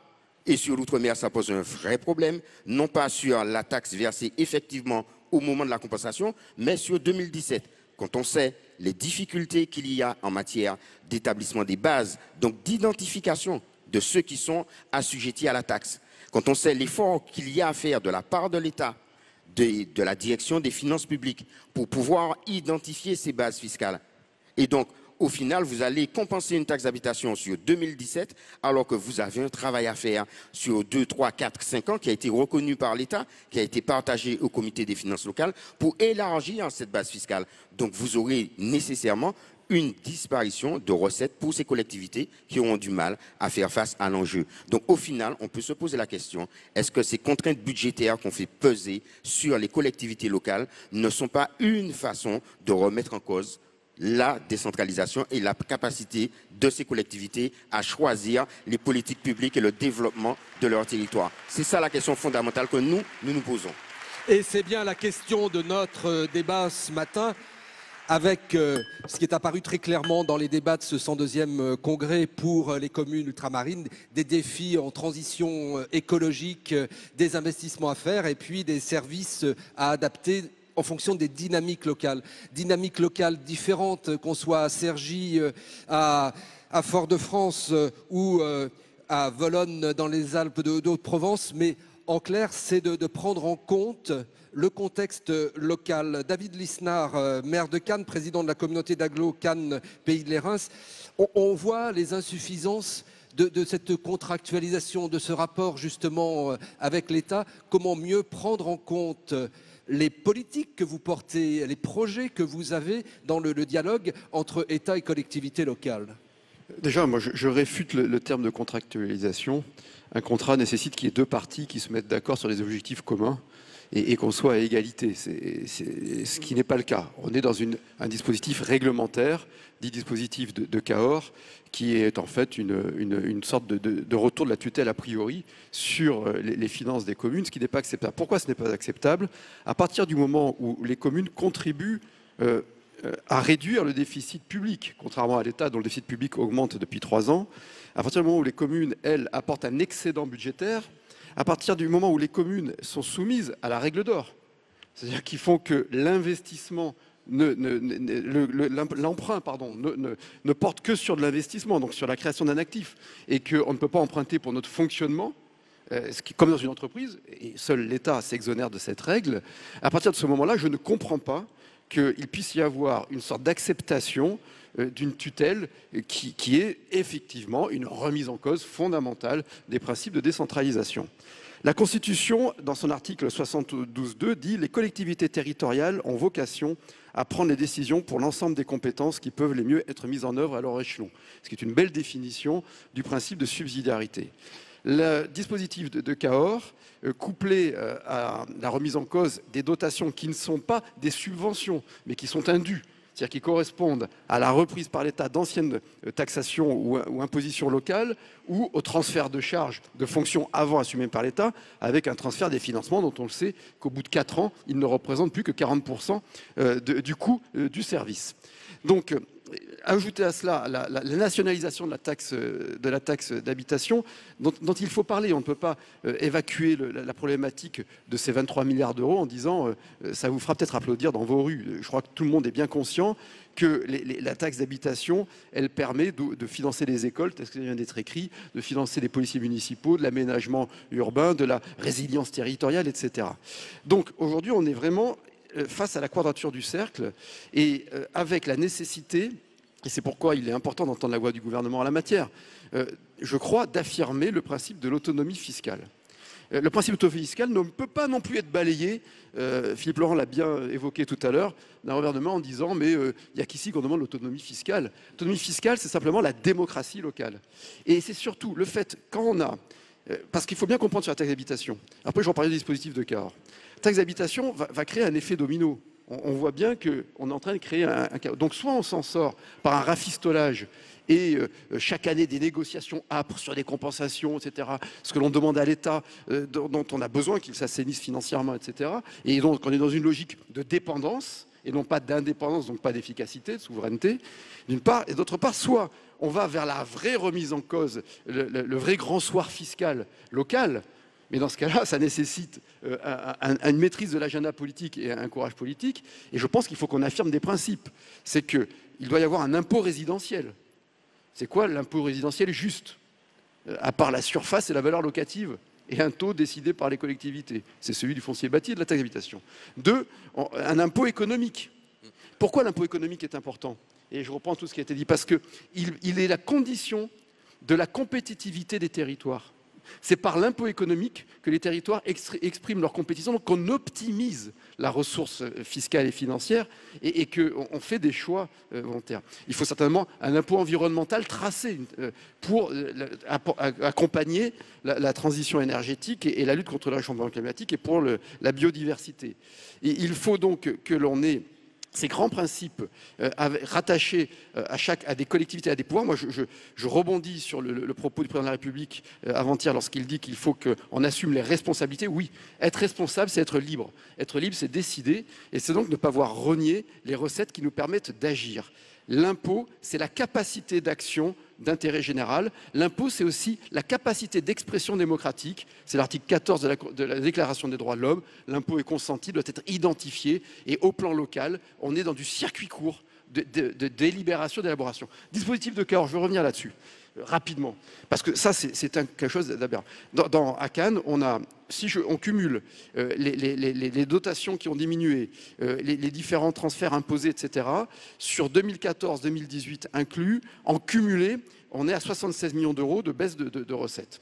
[SPEAKER 8] et sur l'outre-mer, ça pose un vrai problème, non pas sur la taxe versée effectivement au moment de la compensation, mais sur 2017. Quand on sait les difficultés qu'il y a en matière d'établissement des bases, donc d'identification de ceux qui sont assujettis à la taxe, quand on sait l'effort qu'il y a à faire de la part de l'État, de la direction des finances publiques, pour pouvoir identifier ces bases fiscales. Et donc, au final, vous allez compenser une taxe d'habitation sur 2017, alors que vous avez un travail à faire sur 2, 3, 4, 5 ans qui a été reconnu par l'État, qui a été partagé au comité des finances locales pour élargir cette base fiscale. Donc, vous aurez nécessairement une disparition de recettes pour ces collectivités qui auront du mal à faire face à l'enjeu. Donc, au final, on peut se poser la question, est-ce que ces contraintes budgétaires qu'on fait peser sur les collectivités locales ne sont pas une façon de remettre en cause la décentralisation et la capacité de ces collectivités à choisir les politiques publiques et le développement de leur territoire? C'est ça la question fondamentale que nous nous posons.
[SPEAKER 9] Et c'est bien la question de notre débat ce matin, avec ce qui est apparu très clairement dans les débats de ce 102e congrès pour les communes ultramarines, des défis en transition écologique, des investissements à faire et puis des services à adapter en fonction des dynamiques locales différentes, qu'on soit à Cergy, à Fort-de-France ou à Volonne dans les Alpes de Haute-Provence, mais en clair, c'est de prendre en compte le contexte local. David Lisnard, maire de Cannes, président de la communauté d'agglo Cannes Pays de l'Érins, on voit les insuffisances de cette contractualisation, de ce rapport justement avec l'État. Comment mieux prendre en compte les politiques que vous portez, les projets que vous avez dans le dialogue entre État et collectivités locales?
[SPEAKER 10] Déjà, moi, je réfute le terme de contractualisation. Un contrat nécessite qu'il y ait deux parties qui se mettent d'accord sur des objectifs communs et qu'on soit à égalité. C'est ce qui n'est pas le cas. On est dans un dispositif réglementaire, dit dispositif de Cahors, qui est en fait une sorte de retour de la tutelle a priori sur les finances des communes, ce qui n'est pas acceptable. Pourquoi ce n'est pas acceptable? À partir du moment où les communes contribuent à réduire le déficit public, contrairement à l'État dont le déficit public augmente depuis 3 ans, à partir du moment où les communes, elles, apportent un excédent budgétaire, à partir du moment où les communes sont soumises à la règle d'or, c'est-à-dire qu'ils font que l'investissement, l'emprunt, ne porte que sur de l'investissement, donc sur la création d'un actif, et qu'on ne peut pas emprunter pour notre fonctionnement, ce qui, comme dans une entreprise, et seul l'État s'exonère de cette règle. À partir de ce moment-là, je ne comprends pas qu'il puisse y avoir une sorte d'acceptation d'une tutelle qui est effectivement une remise en cause fondamentale des principes de décentralisation. La Constitution, dans son article 72.2, dit « Les collectivités territoriales ont vocation à prendre les décisions pour l'ensemble des compétences qui peuvent les mieux être mises en œuvre à leur échelon », ce qui est une belle définition du principe de subsidiarité. Le dispositif de Cahors, couplé à la remise en cause des dotations qui ne sont pas des subventions, mais qui sont indues, c'est-à-dire qui correspondent à la reprise par l'État d'anciennes taxations ou impositions locales, ou au transfert de charges de fonctions avant assumées par l'État, avec un transfert des financements dont on le sait qu'au bout de 4 ans, il ne représente plus que 40% du coût du service. Donc, ajouter à cela la nationalisation de la taxe d'habitation dont il faut parler. On ne peut pas évacuer la problématique de ces 23 milliards d'euros en disant ça vous fera peut-être applaudir dans vos rues. Je crois que tout le monde est bien conscient que la taxe d'habitation, elle permet de financer les écoles, tel que vient d'être écrit, de financer les policiers municipaux, de l'aménagement urbain, de la résilience territoriale, etc. Donc aujourd'hui, on est vraiment face à la quadrature du cercle et avec la nécessité, et c'est pourquoi il est important d'entendre la voix du gouvernement en la matière, je crois, d'affirmer le principe de l'autonomie fiscale. Le principe de l'autonomie fiscale ne peut pas non plus être balayé, Philippe Laurent l'a bien évoqué tout à l'heure, d'un revers de main en disant mais il n'y a qu'ici qu'on demande l'autonomie fiscale. L'autonomie fiscale, c'est simplement la démocratie locale. Et c'est surtout le fait, quand on a... parce qu'il faut bien comprendre sur la taxe d'habitation. Après, je reparlerai du dispositif de Cahors. La taxe d'habitation va créer un effet domino. On voit bien qu'on est en train de créer un chaos. Donc soit on s'en sort par un rafistolage et chaque année des négociations âpres sur des compensations, etc., ce que l'on demande à l'État, dont on a besoin qu'il s'assainisse financièrement, etc. Et donc on est dans une logique de dépendance et non pas d'indépendance, donc pas d'efficacité, de souveraineté, d'une part, et d'autre part, soit on va vers la vraie remise en cause, le vrai grand soir fiscal local. Mais dans ce cas-là, ça nécessite une maîtrise de l'agenda politique et un courage politique. Et je pense qu'il faut qu'on affirme des principes. C'est qu'il doit y avoir un impôt résidentiel. C'est quoi l'impôt résidentiel juste? À part la surface et la valeur locative et un taux décidé par les collectivités. C'est celui du foncier bâti et de la taxe d'habitation. 2, un impôt économique. Pourquoi l'impôt économique est important? Et je reprends tout ce qui a été dit. Parce qu'il est la condition de la compétitivité des territoires. C'est par l'impôt économique que les territoires expriment leur compétition, donc qu'on optimise la ressource fiscale et financière et qu'on fait des choix volontaires. Il faut certainement un impôt environnemental tracé pour accompagner la transition énergétique et la lutte contre le réchauffement climatique et pour la biodiversité. Et il faut donc que l'on ait ces grands principes rattachés à des collectivités, à des pouvoirs. Moi, je rebondis sur le propos du président de la République avant-hier lorsqu'il dit qu'il faut qu'on assume les responsabilités. Oui, être responsable, c'est être libre. Être libre, c'est décider, et c'est donc ne pas voir renier les recettes qui nous permettent d'agir. L'impôt, c'est la capacité d'action d'intérêt général. L'impôt, c'est aussi la capacité d'expression démocratique. C'est l'article 14 de la Déclaration des droits de l'homme. L'impôt est consenti, doit être identifié. Et au plan local, on est dans du circuit court de délibération, d'élaboration. Dispositif de Cahors, je vais revenir là-dessus rapidement. Parce que ça, c'est quelque chose d'aberrant. À Cannes, on cumule les dotations qui ont diminué, les différents transferts imposés, etc., sur 2014-2018 inclus, en cumulé, on est à 76 millions d'euros de baisse de recettes.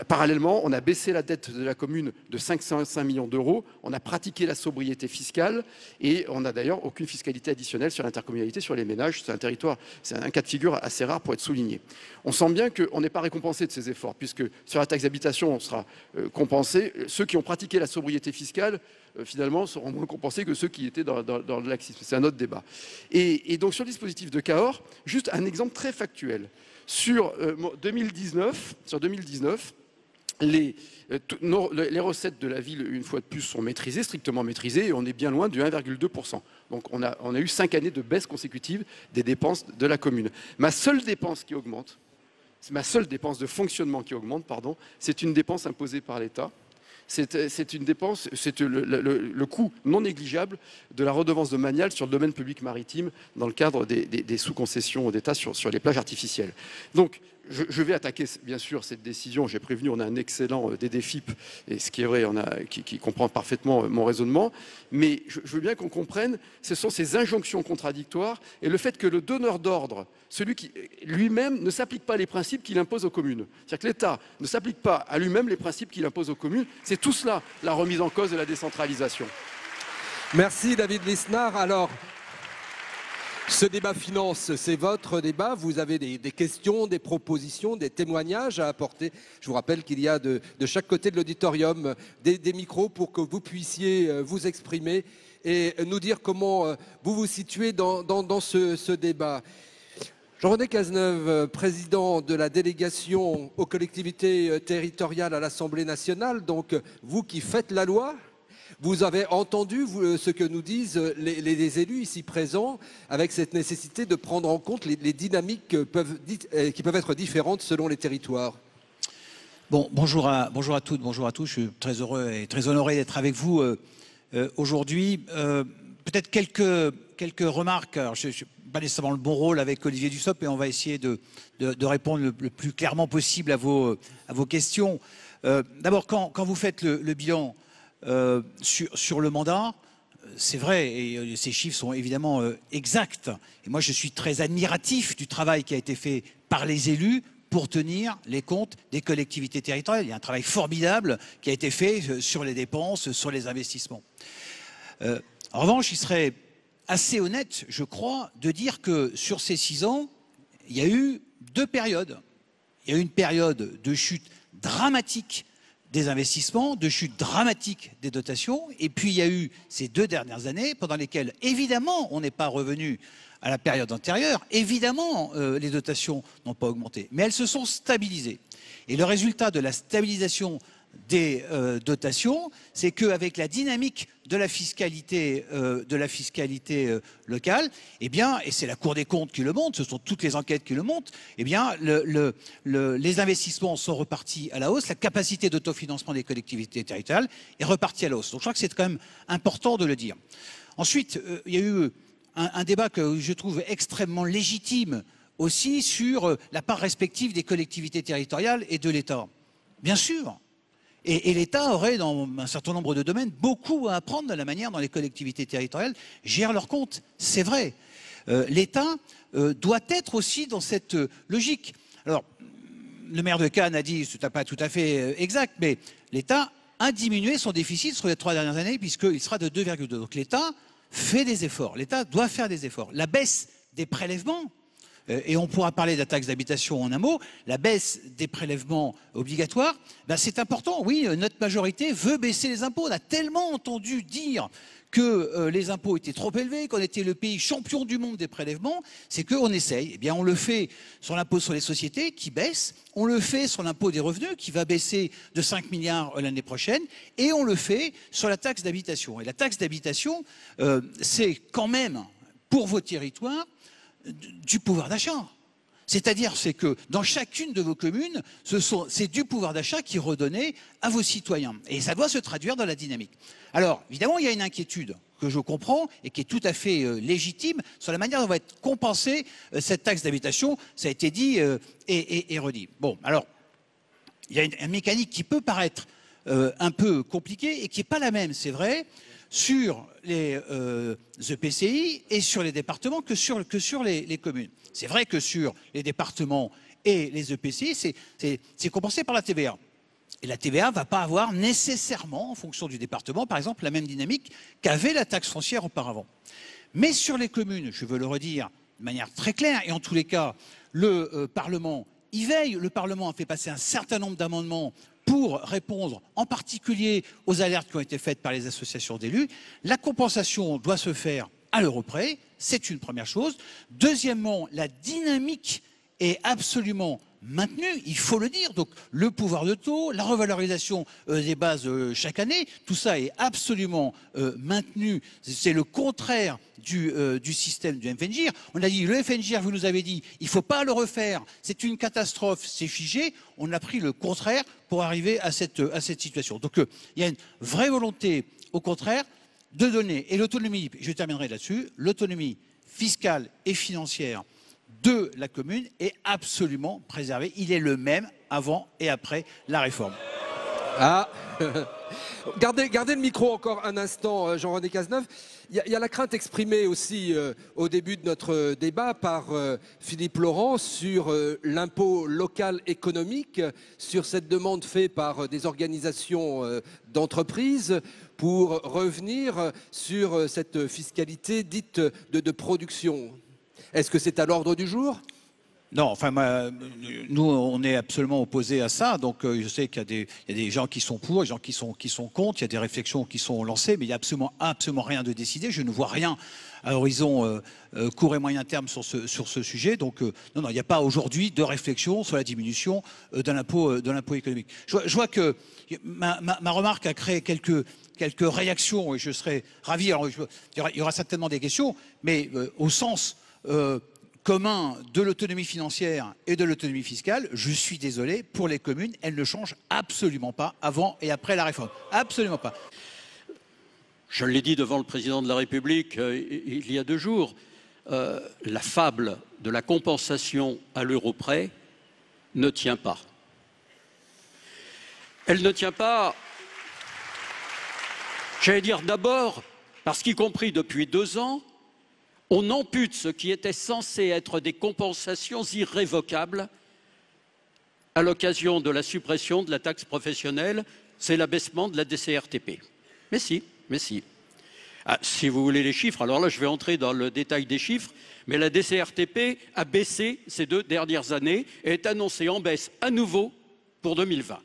[SPEAKER 10] Parallèlement, on a baissé la dette de la commune de 505 millions d'euros, on a pratiqué la sobriété fiscale et on n'a d'ailleurs aucune fiscalité additionnelle sur l'intercommunalité, sur les ménages. C'est un cas de figure assez rare pour être souligné. On sent bien qu'on n'est pas récompensé de ces efforts, puisque sur la taxe d'habitation, on sera compensé. Ceux qui ont pratiqué la sobriété fiscale, finalement, seront moins compensés que ceux qui étaient dans le laxisme. C'est un autre débat. Et donc sur le dispositif de Cahors, juste un exemple très factuel. Sur 2019, les recettes de la ville, une fois de plus, sont maîtrisées, strictement maîtrisées, et on est bien loin du 1,2%. Donc on a eu 5 années de baisse consécutive des dépenses de la commune. Ma seule dépense qui augmente, c'est ma seule dépense de fonctionnement qui augmente, pardon, c'est une dépense imposée par l'État. C'est une dépense, c'est le coût non négligeable de la redevance domaniale sur le domaine public maritime dans le cadre des sous-concessions d'État sur les plages artificielles. Donc, je vais attaquer bien sûr cette décision. J'ai prévenu, on a un excellent DDFIP, et ce qui est vrai, qui comprend parfaitement mon raisonnement. Mais je veux bien qu'on comprenne, ce sont ces injonctions contradictoires et le fait que le donneur d'ordre, celui qui lui-même ne s'applique pas les principes qu'il impose aux communes. C'est-à-dire que l'État ne s'applique pas à lui-même les principes qu'il impose aux communes. C'est tout cela, la remise en cause de la décentralisation.
[SPEAKER 9] Merci David Lisnard. Alors, ce débat finance, c'est votre débat. Vous avez des questions, des propositions, des témoignages à apporter. Je vous rappelle qu'il y a de chaque côté de l'auditorium des micros pour que vous puissiez vous exprimer et nous dire comment vous vous situez dans ce débat. Jean-René Cazeneuve, président de la délégation aux collectivités territoriales à l'Assemblée nationale, donc vous qui faites la loi, vous avez entendu ce que nous disent les élus ici présents avec cette nécessité de prendre en compte les dynamiques qui peuvent être différentes selon les territoires.
[SPEAKER 11] Bon, bonjour à toutes, bonjour à tous. Je suis très heureux et très honoré d'être avec vous aujourd'hui. Peut-être quelques remarques. Alors, je suis pas nécessairement le bon rôle avec Olivier Dussopt, et on va essayer de répondre le plus clairement possible à vos questions. D'abord, quand vous faites le bilan sur le mandat, c'est vrai, et ces chiffres sont évidemment exacts. Et moi, je suis très admiratif du travail qui a été fait par les élus pour tenir les comptes des collectivités territoriales. Il y a un travail formidable qui a été fait sur les dépenses, sur les investissements. En revanche, il serait assez honnête, je crois, de dire que sur ces 6 ans, il y a eu 2 périodes. Il y a eu une période de chute dramatique des investissements, de chute dramatique des dotations, et puis il y a eu ces 2 dernières années pendant lesquelles, évidemment, on n'est pas revenu à la période antérieure, évidemment, les dotations n'ont pas augmenté, mais elles se sont stabilisées. Et le résultat de la stabilisation des dotations, c'est qu'avec la dynamique de la fiscalité locale, eh bien, et c'est la Cour des comptes qui le montre, ce sont toutes les enquêtes qui le montrent, eh bien, les investissements sont repartis à la hausse, la capacité d'autofinancement des collectivités territoriales est repartie à la hausse. Donc je crois que c'est quand même important de le dire. Ensuite, il y a eu un débat que je trouve extrêmement légitime aussi sur la part respective des collectivités territoriales et de l'État. Bien sûr. Et l'État aurait, dans un certain nombre de domaines, beaucoup à apprendre de la manière dont les collectivités territoriales gèrent leurs comptes. C'est vrai. L'État doit être aussi dans cette logique. Alors, le maire de Cannes a dit, c'est pas tout à fait exact, mais l'État a diminué son déficit sur les 3 dernières années, puisqu'il sera de 2,2. Donc l'État fait des efforts. L'État doit faire des efforts. La baisse des prélèvements, et on pourra parler de la taxe d'habitation en un mot, la baisse des prélèvements obligatoires, ben c'est important. Oui, notre majorité veut baisser les impôts. On a tellement entendu dire que les impôts étaient trop élevés, qu'on était le pays champion du monde des prélèvements, c'est qu'on essaye. Eh bien, on le fait sur l'impôt sur les sociétés qui baisse, on le fait sur l'impôt des revenus qui va baisser de 5 milliards l'année prochaine, et on le fait sur la taxe d'habitation. Et la taxe d'habitation, c'est quand même, pour vos territoires, du pouvoir d'achat. C'est-à-dire, c'est que dans chacune de vos communes, c'est du pouvoir d'achat qui est redonné à vos citoyens. Et ça doit se traduire dans la dynamique. Alors, évidemment, il y a une inquiétude que je comprends et qui est tout à fait légitime sur la manière dont va être compensée cette taxe d'habitation. Ça a été dit et redit. Bon, alors, il y a une mécanique qui peut paraître un peu compliquée et qui n'est pas la même, c'est vrai, sur les EPCI et sur les départements que sur les communes. C'est vrai que sur les départements et les EPCI, c'est compensé par la TVA. Et la TVA ne va pas avoir nécessairement, en fonction du département, par exemple, la même dynamique qu'avait la taxe foncière auparavant. Mais sur les communes, je veux le redire de manière très claire, et en tous les cas, le Parlement y veille. Le Parlement a fait passer un certain nombre d'amendements pour répondre en particulier aux alertes qui ont été faites par les associations d'élus. La compensation doit se faire à l'euro près, c'est une première chose. Deuxièmement, la dynamique est absolument maintenue, il faut le dire. Donc le pouvoir de taux, la revalorisation des bases chaque année, tout ça est absolument maintenu. C'est le contraire du système du FNGIR. On a dit, le FNGIR, vous nous avez dit, il ne faut pas le refaire, c'est une catastrophe, c'est figé. On a pris le contraire pour arriver à cette situation. Donc il y a une vraie volonté, au contraire, de donner, et l'autonomie, je terminerai là-dessus, l'autonomie fiscale et financière de la commune est absolument préservé. Il est le même avant et après la réforme.
[SPEAKER 9] Ah gardez le micro encore un instant, Jean-René Cazeneuve. Il y a la crainte exprimée aussi au début de notre débat par Philippe Laurent sur l'impôt local économique, sur cette demande faite par des organisations d'entreprises pour revenir sur cette fiscalité dite de production. Est-ce que c'est à l'ordre du jour ?
[SPEAKER 11] Non, enfin, nous, on est absolument opposés à ça. Donc, je sais qu'il y a des gens qui sont pour, des gens qui sont contre. Il y a des réflexions qui sont lancées, mais il n'y a absolument rien de décidé. Je ne vois rien à horizon court et moyen terme sur ce sujet. Donc, non, il n'y a pas aujourd'hui de réflexion sur la diminution de l'impôt économique. Je vois que ma remarque a créé quelques réactions et je serais ravi. Alors, il y aura certainement des questions, mais au sens commun de l'autonomie financière et de l'autonomie fiscale, je suis désolé, pour les communes, elles ne changent absolument pas avant et après la réforme. Absolument pas.
[SPEAKER 12] Je l'ai dit devant le président de la République il y a 2 jours, la fable de la compensation à l'euro près ne tient pas. Elle ne tient pas, j'allais dire d'abord, parce qu'y compris depuis 2 ans, on ampute ce qui était censé être des compensations irrévocables à l'occasion de la suppression de la taxe professionnelle, c'est l'abaissement de la DCRTP. Mais si. Ah, si vous voulez les chiffres, alors là je vais entrer dans le détail des chiffres, mais la DCRTP a baissé ces 2 dernières années et est annoncée en baisse à nouveau pour 2020.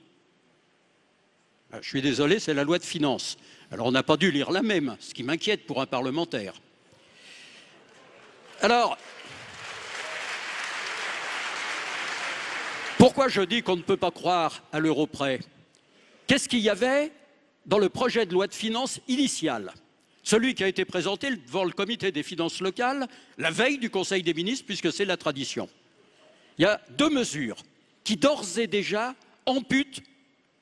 [SPEAKER 12] Ah, je suis désolé, c'est la loi de finances. Alors on n'a pas dû lire la même, ce qui m'inquiète pour un parlementaire. Alors, pourquoi je dis qu'on ne peut pas croire à l'euro près? Qu'est-ce qu'il y avait dans le projet de loi de finances initial? Celui qui a été présenté devant le comité des finances locales la veille du Conseil des ministres, puisque c'est la tradition. Il y a 2 mesures qui d'ores et déjà amputent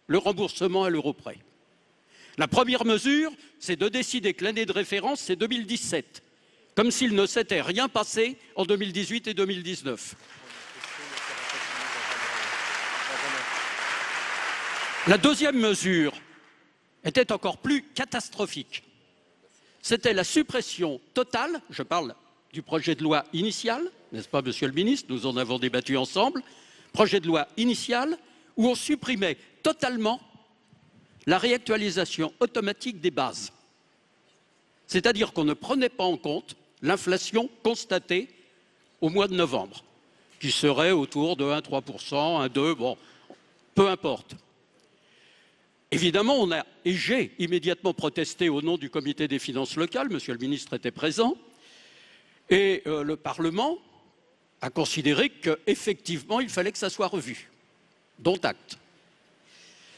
[SPEAKER 12] le remboursement à l'euro près. La première mesure, c'est de décider que l'année de référence, c'est 2017. Comme s'il ne s'était rien passé en 2018 et 2019. La deuxième mesure était encore plus catastrophique. C'était la suppression totale, je parle du projet de loi initial, n'est-ce pas, monsieur le ministre, nous en avons débattu ensemble, projet de loi initial, où on supprimait totalement la réactualisation automatique des bases. C'est-à-dire qu'on ne prenait pas en compte l'inflation constatée au mois de novembre, qui serait autour de 1,3%, 1,2%, bon, peu importe. Évidemment, j'ai immédiatement protesté au nom du comité des finances locales, monsieur le ministre était présent, et le Parlement a considéré qu'effectivement, il fallait que ça soit revu, dont acte.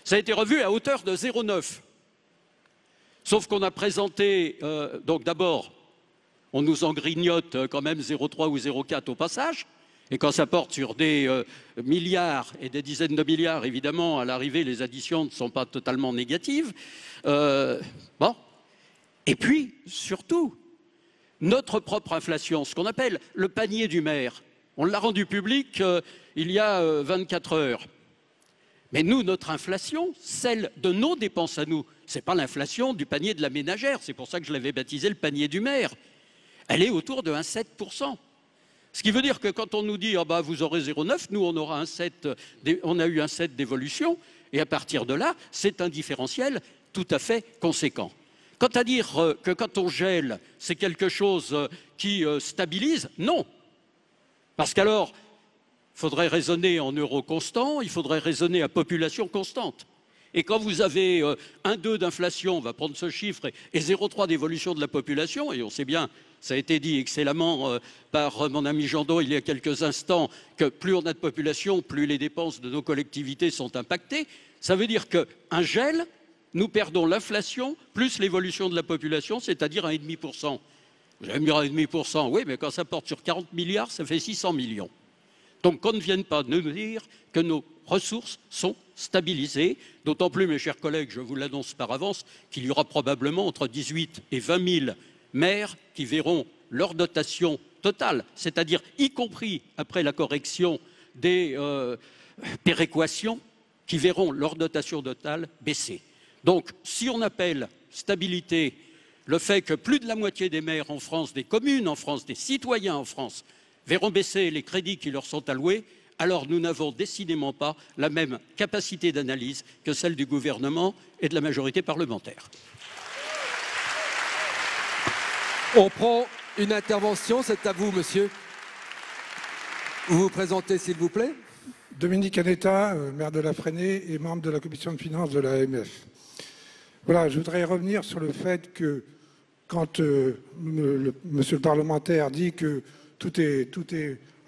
[SPEAKER 12] Ça a été revu à hauteur de 0,9. Sauf qu'on a présenté, donc d'abord, on nous en grignote quand même 0,3 ou 0,4 au passage. Et quand ça porte sur des milliards et des dizaines de milliards, évidemment, à l'arrivée, les additions ne sont pas totalement négatives. Bon. Et puis, surtout, notre propre inflation, ce qu'on appelle le panier du maire. On l'a rendu public il y a 24 heures. Mais nous, notre inflation, celle de nos dépenses à nous, ce n'est pas l'inflation du panier de la ménagère, c'est pour ça que je l'avais baptisé le panier du maire. Elle est autour de 1,7%. Ce qui veut dire que quand on nous dit oh bah, vous aurez 0,9, nous on aura on a eu un 7 d'évolution, et à partir de là, c'est un différentiel tout à fait conséquent. Quant à dire que quand on gèle, c'est quelque chose qui stabilise, non. Parce qu'alors, il faudrait raisonner en euros constants, il faudrait raisonner à population constante. Et quand vous avez 1,2 d'inflation, on va prendre ce chiffre, et 0,3 d'évolution de la population, et on sait bien, ça a été dit excellemment par mon ami Jandot il y a quelques instants, que plus on a de population, plus les dépenses de nos collectivités sont impactées, ça veut dire qu'un gel, nous perdons l'inflation plus l'évolution de la population, c'est-à-dire 1,5%. Vous allez me dire 1,5%, oui, mais quand ça porte sur 40 milliards, ça fait 600 millions. Donc qu'on ne vienne pas nous dire que nos ressources sont stabilisées, d'autant plus, mes chers collègues, je vous l'annonce par avance, qu'il y aura probablement entre 18 et 20 000 maires qui verront leur dotation totale, c'est-à-dire y compris après la correction des péréquations qui verront leur dotation totale baisser. Donc, si on appelle stabilité le fait que plus de la moitié des maires en France, des communes en France, des citoyens en France verront baisser les crédits qui leur sont alloués, alors nous n'avons décidément pas la même capacité d'analyse que celle du gouvernement et de la majorité parlementaire.
[SPEAKER 9] On prend une intervention, c'est à vous, monsieur. Vous vous présentez, s'il vous plaît.
[SPEAKER 13] Dominique Anetta, maire de La Fresnay et membre de la commission de finances de l'AMF. Voilà, je voudrais revenir sur le fait que quand monsieur le parlementaire dit que tout est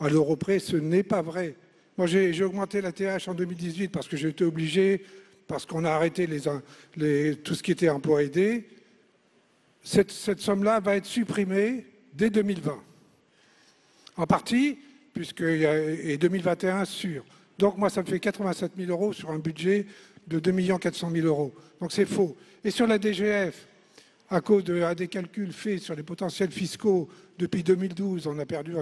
[SPEAKER 13] à l'euro près, ce n'est pas vrai. Moi, j'ai augmenté la TH en 2018 parce que j'ai été obligé, parce qu'on a arrêté tout ce qui était emploi aidé. Cette somme-là va être supprimée dès 2020. En partie, et 2021 sûr. Donc moi, ça me fait 87 000 euros sur un budget de 2 400 000 euros. Donc c'est faux. Et sur la DGF, à cause des calculs faits sur les potentiels fiscaux depuis 2012, on a perdu.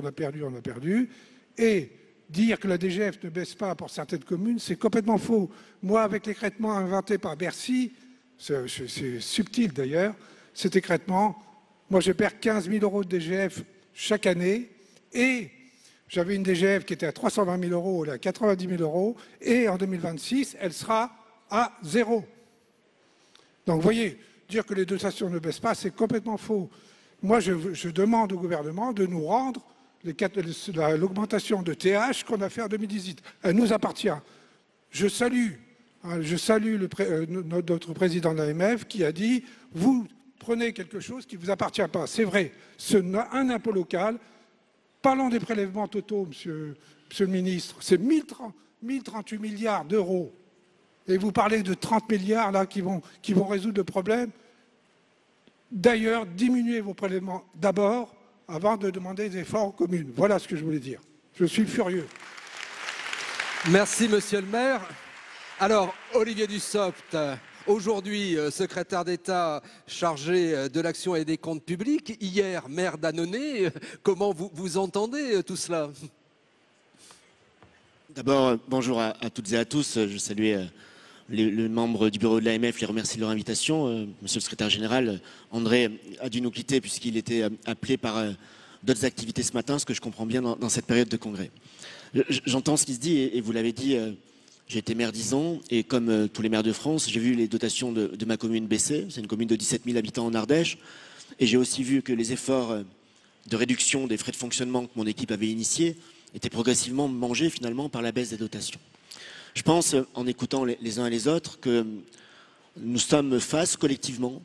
[SPEAKER 13] Et dire que la DGF ne baisse pas pour certaines communes, c'est complètement faux. Moi, avec l'écrêtement inventé par Bercy, c'est subtil d'ailleurs, cet écrêtement, moi je perds 15 000 euros de DGF chaque année et j'avais une DGF qui était à 320 000 euros, elle est à 90 000 euros et en 2026, elle sera à 0. Donc vous voyez, dire que les dotations ne baissent pas, c'est complètement faux. Moi, je demande au gouvernement de nous rendre l'augmentation de TH qu'on a fait en 2018. Elle nous appartient. Je salue notre président de l'AMF qui a dit « Vous prenez quelque chose qui ne vous appartient pas ». C'est vrai, c'est un impôt local. Parlons des prélèvements totaux, monsieur le ministre. C'est 1038 milliards d'euros. Et vous parlez de 30 milliards là, qui vont résoudre le problème. D'ailleurs, diminuez vos prélèvements d'abord avant de demander des efforts aux communes. Voilà ce que je voulais dire. Je suis furieux.
[SPEAKER 9] Merci, monsieur le maire. Alors, Olivier Dussopt, aujourd'hui secrétaire d'État chargé de l'action et des comptes publics, hier maire d'Annonay, comment vous entendez tout cela?
[SPEAKER 14] D'abord, bonjour à toutes et à tous. Je salue les membres du bureau de l'AMF, les remercie de leur invitation. Monsieur le secrétaire général, André a dû nous quitter puisqu'il était appelé par d'autres activités ce matin, ce que je comprends bien dans cette période de congrès. J'entends ce qui se dit et vous l'avez dit, j'ai été maire 10 ans et comme tous les maires de France, j'ai vu les dotations de ma commune baisser. C'est une commune de 17 000 habitants en Ardèche et j'ai aussi vu que les efforts de réduction des frais de fonctionnement que mon équipe avait initiés étaient progressivement mangés finalement par la baisse des dotations. Je pense, en écoutant les uns et les autres, que nous sommes face collectivement,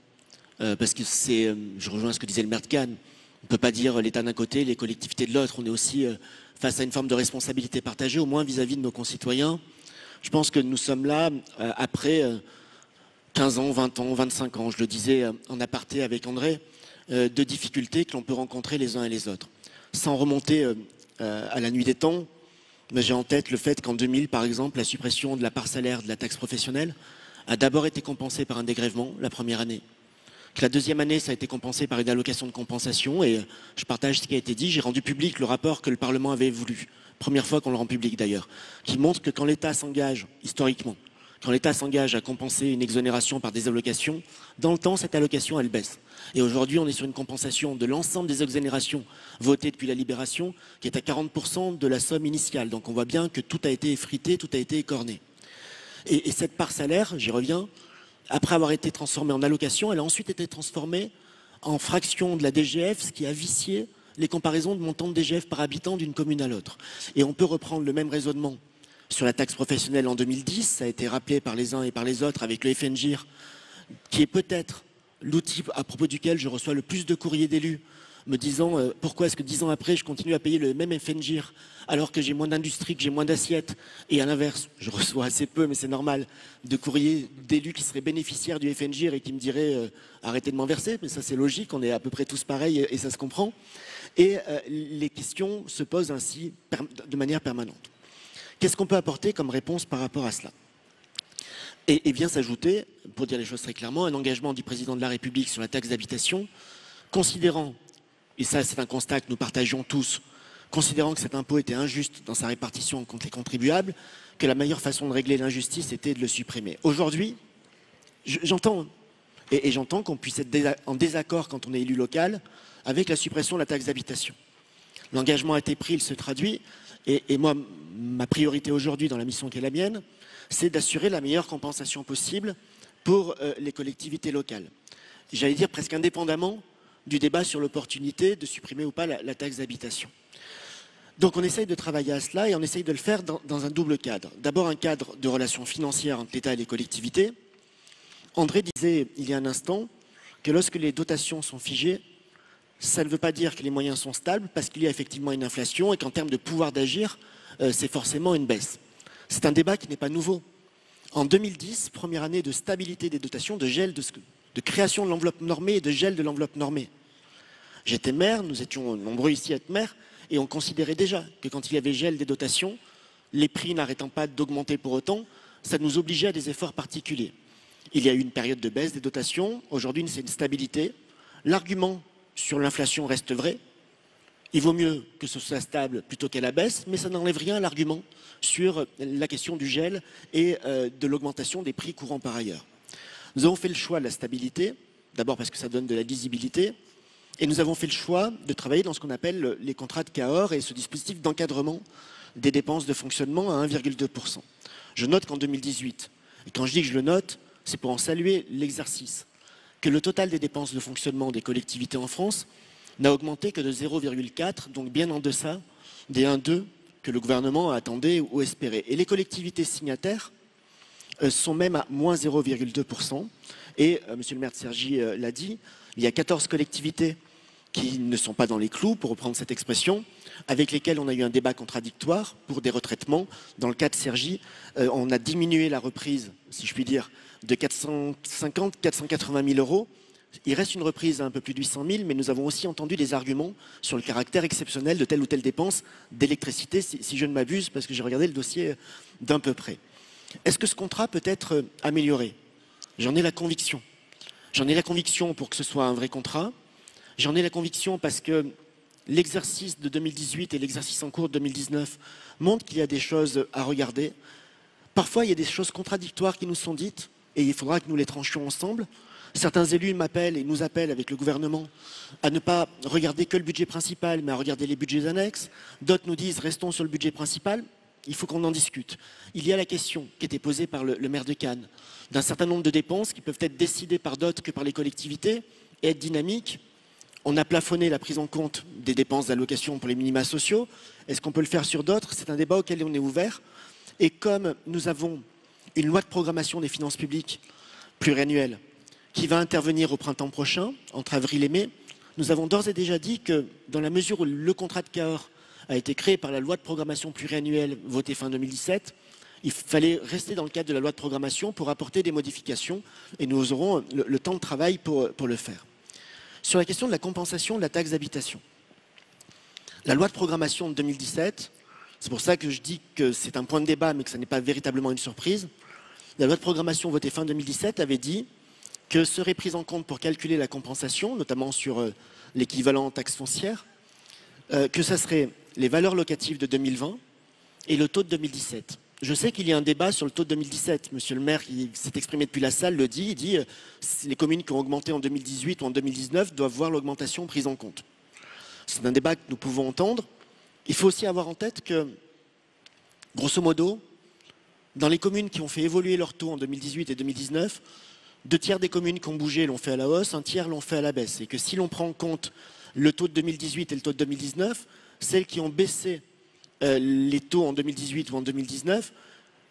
[SPEAKER 14] parce que je rejoins ce que disait le maire de Cannes, on ne peut pas dire l'État d'un côté, les collectivités de l'autre, on est aussi face à une forme de responsabilité partagée, au moins vis-à-vis de nos concitoyens. Je pense que nous sommes là après 15 ans, 20 ans, 25 ans, je le disais en aparté avec André, de difficultés que l'on peut rencontrer les uns et les autres. Sans remonter à la nuit des temps, mais j'ai en tête le fait qu'en 2000, par exemple, la suppression de la part salaire de la taxe professionnelle a d'abord été compensée par un dégrèvement la première année. Que la deuxième année, ça a été compensé par une allocation de compensation. Et je partage ce qui a été dit. J'ai rendu public le rapport que le Parlement avait voulu. Première fois qu'on le rend public d'ailleurs. Qui montre que quand l'État s'engage, historiquement, quand l'État s'engage à compenser une exonération par des allocations, dans le temps, cette allocation, elle baisse. Et aujourd'hui, on est sur une compensation de l'ensemble des exonérations votées depuis la Libération, qui est à 40% de la somme initiale. Donc on voit bien que tout a été effrité, tout a été écorné. Et cette part salaire, j'y reviens, après avoir été transformée en allocation, elle a ensuite été transformée en fraction de la DGF, ce qui a vicié les comparaisons de montants de DGF par habitant d'une commune à l'autre. Et on peut reprendre le même raisonnement sur la taxe professionnelle en 2010, ça a été rappelé par les uns et par les autres avec le FNGIR, qui est peut-être l'outil à propos duquel je reçois le plus de courriers d'élus me disant pourquoi est-ce que 10 ans après je continue à payer le même FNGIR alors que j'ai moins d'industrie, que j'ai moins d'assiettes, et à l'inverse, je reçois assez peu, mais c'est normal, de courriers d'élus qui seraient bénéficiaires du FNGIR et qui me diraient arrêtez de m'en verser, mais ça c'est logique, on est à peu près tous pareils et ça se comprend. Et les questions se posent ainsi de manière permanente. Qu'est-ce qu'on peut apporter comme réponse par rapport à cela? Et vient s'ajouter, pour dire les choses très clairement, un engagement du président de la République sur la taxe d'habitation, considérant et ça c'est un constat que nous partageons tous, considérant que cet impôt était injuste dans sa répartition contre les contribuables, que la meilleure façon de régler l'injustice était de le supprimer. Aujourd'hui, j'entends, et j'entends qu'on puisse être en désaccord quand on est élu local avec la suppression de la taxe d'habitation. L'engagement a été pris, il se traduit, et moi, ma priorité aujourd'hui dans la mission qui est la mienne, c'est d'assurer la meilleure compensation possible pour les collectivités locales. J'allais dire presque indépendamment du débat sur l'opportunité de supprimer ou pas la taxe d'habitation. Donc on essaye de travailler à cela et on essaye de le faire dans un double cadre. D'abord un cadre de relations financières entre l'État et les collectivités. André disait il y a un instant que lorsque les dotations sont figées, ça ne veut pas dire que les moyens sont stables parce qu'il y a effectivement une inflation et qu'en termes de pouvoir d'agir, c'est forcément une baisse. C'est un débat qui n'est pas nouveau. En 2010, première année de stabilité des dotations, de gel, de création de l'enveloppe normée et de gel de l'enveloppe normée. J'étais maire, nous étions nombreux ici à être maires, et on considérait déjà que quand il y avait gel des dotations, les prix n'arrêtant pas d'augmenter pour autant, ça nous obligeait à des efforts particuliers. Il y a eu une période de baisse des dotations, aujourd'hui c'est une stabilité. L'argument sur l'inflation reste vrai. Il vaut mieux que ce soit stable plutôt qu'à la baisse, mais ça n'enlève rien à l'argument sur la question du gel et de l'augmentation des prix courants par ailleurs. Nous avons fait le choix de la stabilité, d'abord parce que ça donne de la lisibilité, et nous avons fait le choix de travailler dans ce qu'on appelle les contrats de Cahors et ce dispositif d'encadrement des dépenses de fonctionnement à 1,2%. Je note qu'en 2018, et quand je dis que je le note, c'est pour en saluer l'exercice, que le total des dépenses de fonctionnement des collectivités en France n'a augmenté que de 0,4, donc bien en deçà des 1,2 que le gouvernement attendait ou espérait. Et les collectivités signataires sont même à moins 0,2%. Et monsieur le maire de Cergy l'a dit, il y a 14 collectivités qui ne sont pas dans les clous, pour reprendre cette expression, avec lesquelles on a eu un débat contradictoire pour des retraitements. Dans le cas de Cergy, on a diminué la reprise, si je puis dire, de 450 480 000 euros. Il reste une reprise à un peu plus de 800 000, mais nous avons aussi entendu des arguments sur le caractère exceptionnel de telle ou telle dépense d'électricité, si je ne m'abuse, parce que j'ai regardé le dossier d'un peu près. Est-ce que ce contrat peut être amélioré? J'en ai la conviction. J'en ai la conviction pour que ce soit un vrai contrat. J'en ai la conviction parce que l'exercice de 2018 et l'exercice en cours de 2019 montrent qu'il y a des choses à regarder. Parfois, il y a des choses contradictoires qui nous sont dites et il faudra que nous les tranchions ensemble. Certains élus m'appellent et nous appellent avec le gouvernement à ne pas regarder que le budget principal, mais à regarder les budgets annexes. D'autres nous disent restons sur le budget principal. Il faut qu'on en discute. Il y a la question qui était posée par le maire de Cannes d'un certain nombre de dépenses qui peuvent être décidées par d'autres que par les collectivités et être dynamiques. On a plafonné la prise en compte des dépenses d'allocation pour les minima sociaux. Est-ce qu'on peut le faire sur d'autres? C'est un débat auquel on est ouvert. Et comme nous avons une loi de programmation des finances publiques pluriannuelle qui va intervenir au printemps prochain, entre avril et mai, nous avons d'ores et déjà dit que dans la mesure où le contrat de Cahors a été créé par la loi de programmation pluriannuelle votée fin 2017, il fallait rester dans le cadre de la loi de programmation pour apporter des modifications et nous aurons le temps de travail pour le faire. Sur la question de la compensation de la taxe d'habitation, la loi de programmation de 2017, c'est pour ça que je dis que c'est un point de débat mais que ce n'est pas véritablement une surprise, la loi de programmation votée fin 2017 avait dit que serait prise en compte pour calculer la compensation, notamment sur l'équivalent taxe foncière, que ça serait les valeurs locatives de 2020 et le taux de 2017. Je sais qu'il y a un débat sur le taux de 2017. Monsieur le maire qui s'est exprimé depuis la salle le dit, il dit les communes qui ont augmenté en 2018 ou en 2019 doivent voir l'augmentation prise en compte. C'est un débat que nous pouvons entendre. Il faut aussi avoir en tête que, grosso modo, dans les communes qui ont fait évoluer leur taux en 2018 et 2019, 2 tiers des communes qui ont bougé l'ont fait à la hausse, 1 tiers l'ont fait à la baisse. Et que si l'on prend en compte le taux de 2018 et le taux de 2019, celles qui ont baissé les taux en 2018 ou en 2019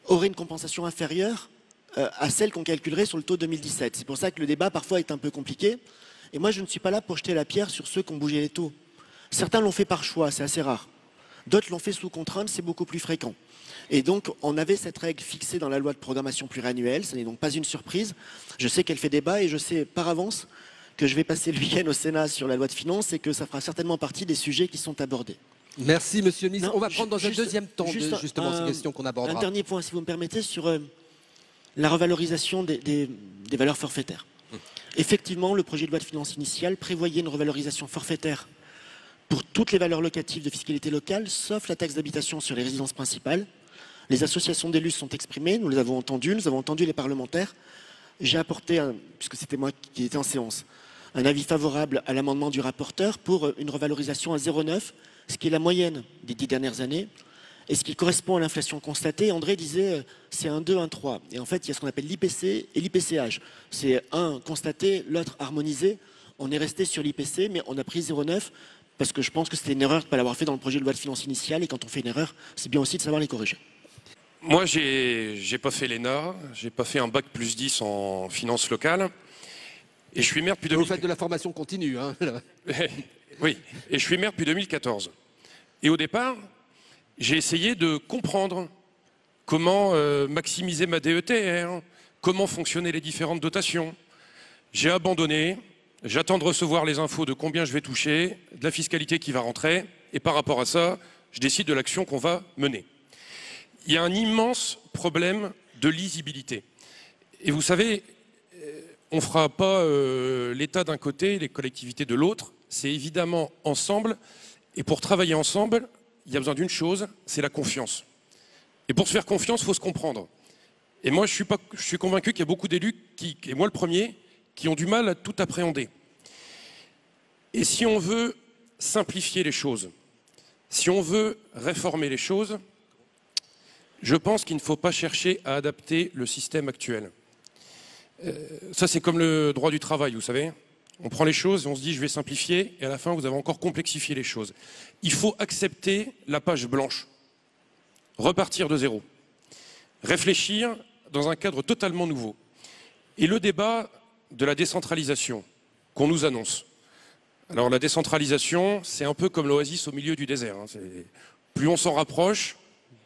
[SPEAKER 14] auraient une compensation inférieure à celle qu'on calculerait sur le taux 2017. C'est pour ça que le débat parfois est un peu compliqué. Et moi, je ne suis pas là pour jeter la pierre sur ceux qui ont bougé les taux. Certains l'ont fait par choix, c'est assez rare. D'autres l'ont fait sous contrainte, c'est beaucoup plus fréquent. Et donc, on avait cette règle fixée dans la loi de programmation pluriannuelle. Ce n'est donc pas une surprise. Je sais qu'elle fait débat et je sais par avance que je vais passer le week-end au Sénat sur la loi de finances et que ça fera certainement partie des sujets qui sont abordés.
[SPEAKER 9] Merci, monsieur le ministre. On va prendre dans un deuxième temps justement ces questions qu'on abordera.
[SPEAKER 14] Un dernier point, si vous me permettez, sur la revalorisation des valeurs forfaitaires. Effectivement, le projet de loi de finances initiale prévoyait une revalorisation forfaitaire pour toutes les valeurs locatives de fiscalité locale, sauf la taxe d'habitation sur les résidences principales. Les associations d'élus sont exprimées, nous les avons entendues, nous avons entendu les parlementaires. J'ai apporté, puisque c'était moi qui étais en séance, un avis favorable à l'amendement du rapporteur pour une revalorisation à 0,9, ce qui est la moyenne des 10 dernières années, et ce qui correspond à l'inflation constatée. André disait c'est un 2, un 3. Et en fait, il y a ce qu'on appelle l'IPC et l'IPCH. C'est un constaté, l'autre harmonisé. On est resté sur l'IPC, mais on a pris 0,9 parce que je pense que c'était une erreur de ne pas l'avoir fait dans le projet de loi de finances initiale. Et quand on fait une erreur, c'est bien aussi de savoir les corriger.
[SPEAKER 15] Moi, j'ai pas fait l'ENA, j'ai pas fait un bac plus 10 en finances locales. Et je suis maire depuis 2014.
[SPEAKER 9] Vous faites de la formation continue, hein.
[SPEAKER 15] Oui, et je suis maire depuis 2014. Et au départ, j'ai essayé de comprendre comment maximiser ma DETR, comment fonctionnaient les différentes dotations. J'ai abandonné, j'attends de recevoir les infos de combien je vais toucher, de la fiscalité qui va rentrer, et par rapport à ça, je décide de l'action qu'on va mener. Il y a un immense problème de lisibilité. Et vous savez, on ne fera pas l'État d'un côté, les collectivités de l'autre. C'est évidemment ensemble. Et pour travailler ensemble, il y a besoin d'une chose, c'est la confiance. Et pour se faire confiance, il faut se comprendre. Et moi, je suis convaincu qu'il y a beaucoup d'élus, et moi le premier, qui ont du mal à tout appréhender. Et si on veut simplifier les choses, si on veut réformer les choses, je pense qu'il ne faut pas chercher à adapter le système actuel. Ça, c'est comme le droit du travail, vous savez. On prend les choses et on se dit je vais simplifier, et à la fin, vous avez encore complexifié les choses. Il faut accepter la page blanche, repartir de zéro, réfléchir dans un cadre totalement nouveau. Et le débat de la décentralisation qu'on nous annonce. Alors la décentralisation, c'est un peu comme l'oasis au milieu du désert. Hein. Plus on s'en rapproche,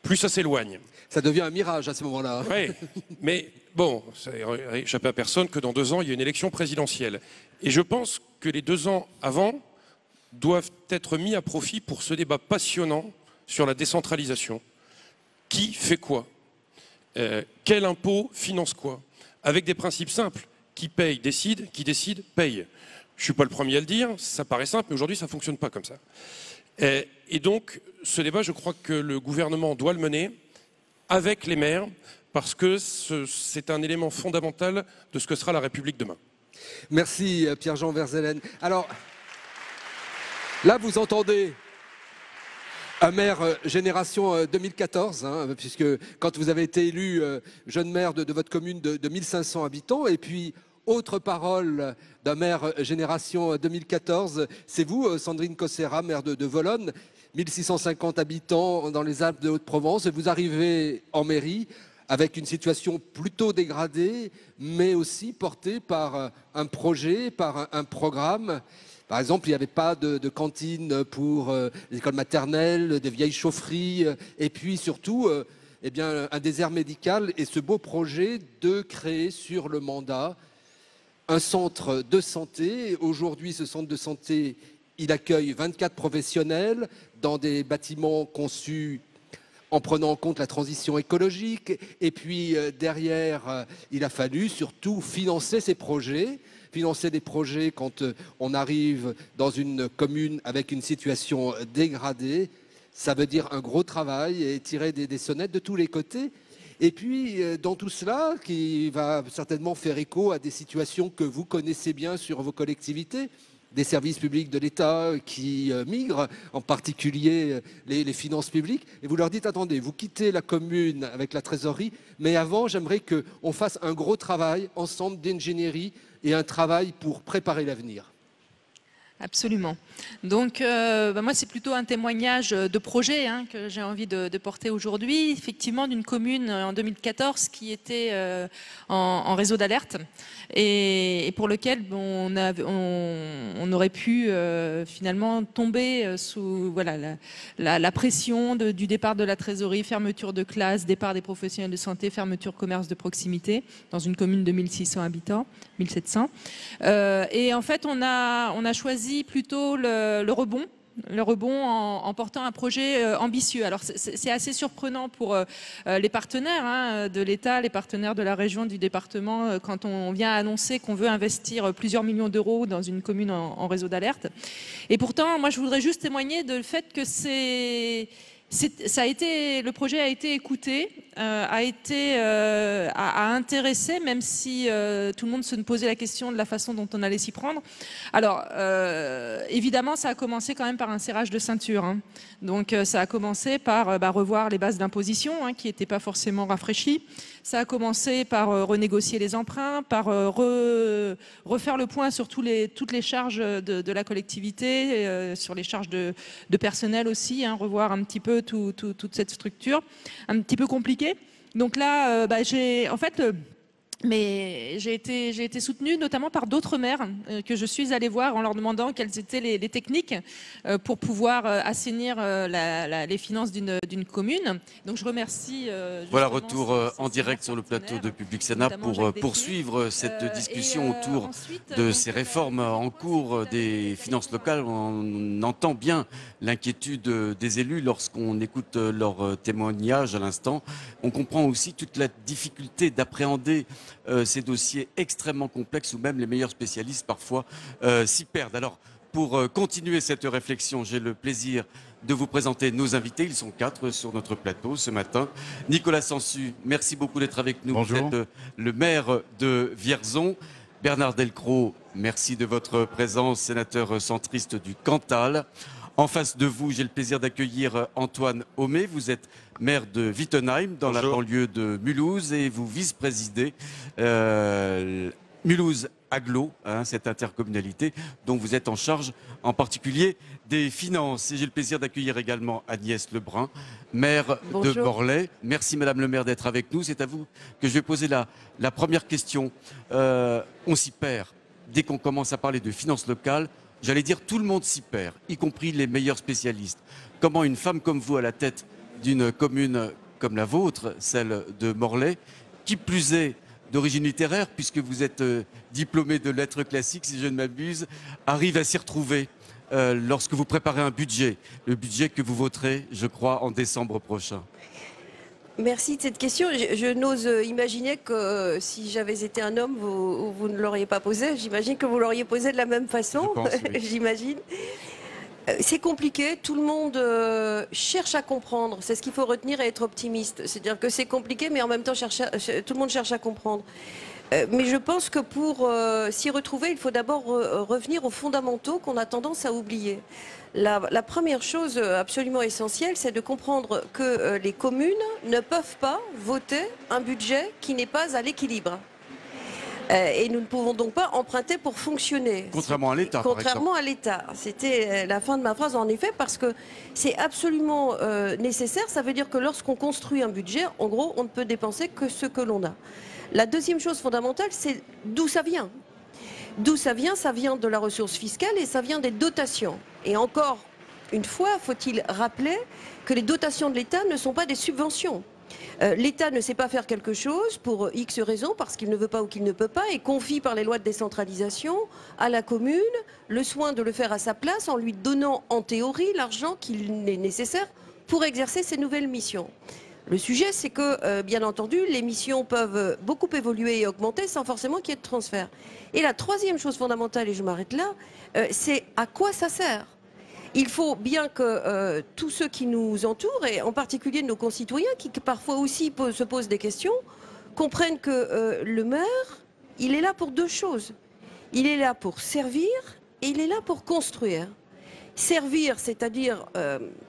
[SPEAKER 15] plus ça s'éloigne.
[SPEAKER 9] Ça devient un mirage à ce moment-là.
[SPEAKER 15] Oui, mais bon, ça n'échappe à personne que dans 2 ans, il y a une élection présidentielle. Et je pense que les 2 ans avant doivent être mis à profit pour ce débat passionnant sur la décentralisation. Qui fait quoi? Quel impôt finance quoi? Avec des principes simples. Qui paye, décide, qui décide, paye. Je ne suis pas le premier à le dire, ça paraît simple, mais aujourd'hui, ça ne fonctionne pas comme ça. Et donc, ce débat, je crois que le gouvernement doit le mener avec les maires, parce que c'est un élément fondamental de ce que sera la République demain.
[SPEAKER 9] Merci Pierre-Jean Verzelen. Alors, là vous entendez un maire génération 2014, hein, puisque quand vous avez été élu jeune maire de votre commune de 1500 habitants, et puis autre parole d'un maire génération 2014, c'est vous, Sandrine Cossera, maire de Volonne, 1650 habitants dans les Alpes de Haute-Provence, et vous arrivez en mairie avec une situation plutôt dégradée, mais aussi portée par un projet, par un programme. Par exemple, il n'y avait pas de cantine pour les écoles maternelles, des vieilles chaufferies, et puis surtout eh bien, un désert médical et ce beau projet de créer sur le mandat un centre de santé. Aujourd'hui, ce centre de santé, il accueille 24 professionnels dans des bâtiments conçus en prenant en compte la transition écologique. Et puis derrière, il a fallu surtout financer ces projets. Financer des projets quand on arrive dans une commune avec une situation dégradée, ça veut dire un gros travail et tirer des sonnettes de tous les côtés. Et puis, dans tout cela, qui va certainement faire écho à des situations que vous connaissez bien sur vos collectivités, des services publics de l'État qui migrent, en particulier les finances publiques, et vous leur dites, attendez, vous quittez la commune avec la trésorerie, mais avant, j'aimerais qu'on fasse un gros travail ensemble d'ingénierie et un travail pour préparer l'avenir.
[SPEAKER 16] Absolument. Donc, moi, c'est plutôt un témoignage de projet que j'ai envie de porter aujourd'hui, effectivement, d'une commune en 2014 qui était en réseau d'alerte et pour lequel on aurait pu finalement tomber sous voilà, la pression du départ de la trésorerie, fermeture de classes, départ des professionnels de santé, fermeture commerce de proximité dans une commune de 1600 habitants, 1700. Et en fait, on a choisi plutôt le rebond en portant un projet ambitieux. Alors c'est assez surprenant pour les partenaires de l'État, les partenaires de la région, du département, quand on vient annoncer qu'on veut investir plusieurs millions d'euros dans une commune en réseau d'alerte. Et pourtant, moi je voudrais juste témoigner du fait que le projet a été écouté, a intéressé, même si tout le monde se posait la question de la façon dont on allait s'y prendre. Alors, évidemment, ça a commencé quand même par un serrage de ceinture. Donc, ça a commencé par revoir les bases d'imposition, qui n'étaient pas forcément rafraîchies. Ça a commencé par renégocier les emprunts, par refaire le point sur toutes les charges de la collectivité, sur les charges de personnel aussi, revoir un petit peu toute cette structure, un petit peu compliquée. Donc là, j'ai été soutenue notamment par d'autres maires que je suis allée voir en leur demandant quelles étaient les techniques pour pouvoir assainir les finances d'une commune. Donc je remercie.
[SPEAKER 4] Voilà, retour en direct sur le plateau de Public Sénat pour poursuivre cette discussion autour de ces réformes en cours des finances locales. On entend bien l'inquiétude des élus lorsqu'on écoute leurs témoignages à l'instant. On comprend aussi toute la difficulté d'appréhender ces dossiers extrêmement complexes où même les meilleurs spécialistes parfois s'y perdent. Alors, pour continuer cette réflexion, j'ai le plaisir de vous présenter nos invités. Ils sont 4 sur notre plateau ce matin. Nicolas Sansu, merci beaucoup d'être avec nous.
[SPEAKER 17] Bonjour.
[SPEAKER 4] Vous êtes le maire de Vierzon. Bernard Delcros, merci de votre présence, sénateur centriste du Cantal. En face de vous, j'ai le plaisir d'accueillir Antoine Homé. Vous êtes maire de Wittenheim, dans la banlieue de Mulhouse, et vous vice-présidez Mulhouse-Aglo, cette intercommunalité dont vous êtes en charge, en particulier des finances. Et j'ai le plaisir d'accueillir également Agnès Lebrun, maire de Morlaix. Merci Madame le maire d'être avec nous. C'est à vous que je vais poser la première question. On s'y perd dès qu'on commence à parler de finances locales. J'allais dire tout le monde s'y perd, y compris les meilleurs spécialistes. Comment une femme comme vous à la tête d'une commune comme la vôtre, celle de Morlaix, qui plus est d'origine littéraire, puisque vous êtes diplômé de lettres classiques, si je ne m'abuse, arrive à s'y retrouver lorsque vous préparez un budget, le budget que vous voterez, je crois, en décembre prochain?
[SPEAKER 18] Merci de cette question. Je n'ose imaginer que si j'avais été un homme, vous ne l'auriez pas posé. J'imagine que vous l'auriez posé de la même façon. Oui. J'imagine. C'est compliqué. Tout le monde cherche à comprendre. C'est ce qu'il faut retenir et être optimiste. C'est-à-dire que c'est compliqué, mais en même temps, tout le monde cherche à comprendre. Mais je pense que pour s'y retrouver, il faut d'abord revenir aux fondamentaux qu'on a tendance à oublier. La première chose absolument essentielle, c'est de comprendre que les communes ne peuvent pas voter un budget qui n'est pas à l'équilibre. Et nous ne pouvons donc pas emprunter pour fonctionner.
[SPEAKER 4] Contrairement à l'État,
[SPEAKER 18] Contrairement à l'État. C'était la fin de ma phrase, en effet, parce que c'est absolument nécessaire. Ça veut dire que lorsqu'on construit un budget, en gros, on ne peut dépenser que ce que l'on a. La deuxième chose fondamentale, c'est d'où ça vient. D'où ça vient de la ressource fiscale et ça vient des dotations. Et encore une fois, faut-il rappeler que les dotations de l'État ne sont pas des subventions. L'État ne sait pas faire quelque chose pour X raisons, parce qu'il ne veut pas ou qu'il ne peut pas, et confie par les lois de décentralisation à la commune le soin de le faire à sa place en lui donnant en théorie l'argent qu'il est nécessaire pour exercer ses nouvelles missions. Le sujet, c'est que, bien entendu, les missions peuvent beaucoup évoluer et augmenter sans forcément qu'il y ait de transfert. Et la troisième chose fondamentale, et je m'arrête là, c'est à quoi ça sert. Il faut bien que tous ceux qui nous entourent, et en particulier nos concitoyens, qui parfois aussi se posent des questions, comprennent que le maire, il est là pour deux choses. Il est là pour servir et il est là pour construire. Servir, c'est-à-dire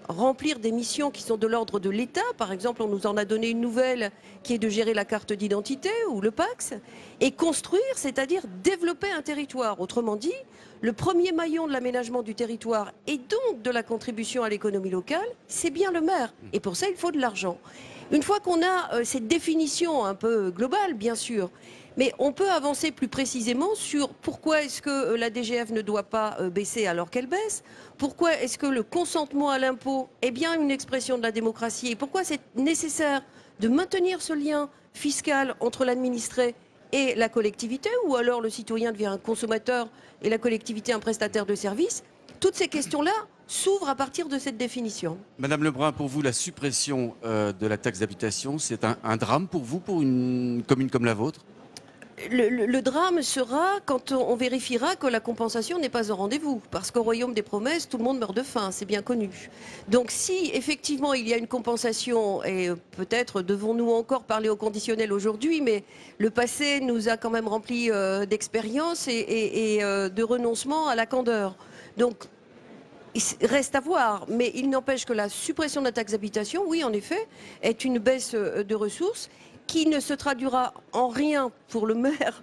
[SPEAKER 18] remplir des missions qui sont de l'ordre de l'État. Par exemple, on nous en a donné une nouvelle qui est de gérer la carte d'identité ou le PAX. Et construire, c'est-à-dire développer un territoire. Autrement dit, le premier maillon de l'aménagement du territoire et donc de la contribution à l'économie locale, c'est bien le maire. Et pour ça, il faut de l'argent. Une fois qu'on a cette définition un peu globale, bien sûr, mais on peut avancer plus précisément sur pourquoi est-ce que la DGF ne doit pas baisser alors qu'elle baisse, pourquoi est-ce que le consentement à l'impôt est bien une expression de la démocratie et pourquoi c'est nécessaire de maintenir ce lien fiscal entre l'administré et la collectivité, ou alors le citoyen devient un consommateur et la collectivité un prestataire de service. Toutes ces questions-là, s'ouvre à partir de cette définition.
[SPEAKER 4] Madame Lebrun, pour vous, la suppression de la taxe d'habitation, c'est un drame pour vous, pour une commune comme la vôtre?
[SPEAKER 18] Le drame sera quand on vérifiera que la compensation n'est pas au rendez-vous. Parce qu'au royaume des promesses, tout le monde meurt de faim, c'est bien connu. Donc si effectivement il y a une compensation, et peut-être devons-nous encore parler au conditionnel aujourd'hui, mais le passé nous a quand même rempli d'expérience et de renoncement à la candeur. Donc il reste à voir, mais il n'empêche que la suppression de la taxe d'habitation, oui en effet, est une baisse de ressources qui ne se traduira en rien pour le maire,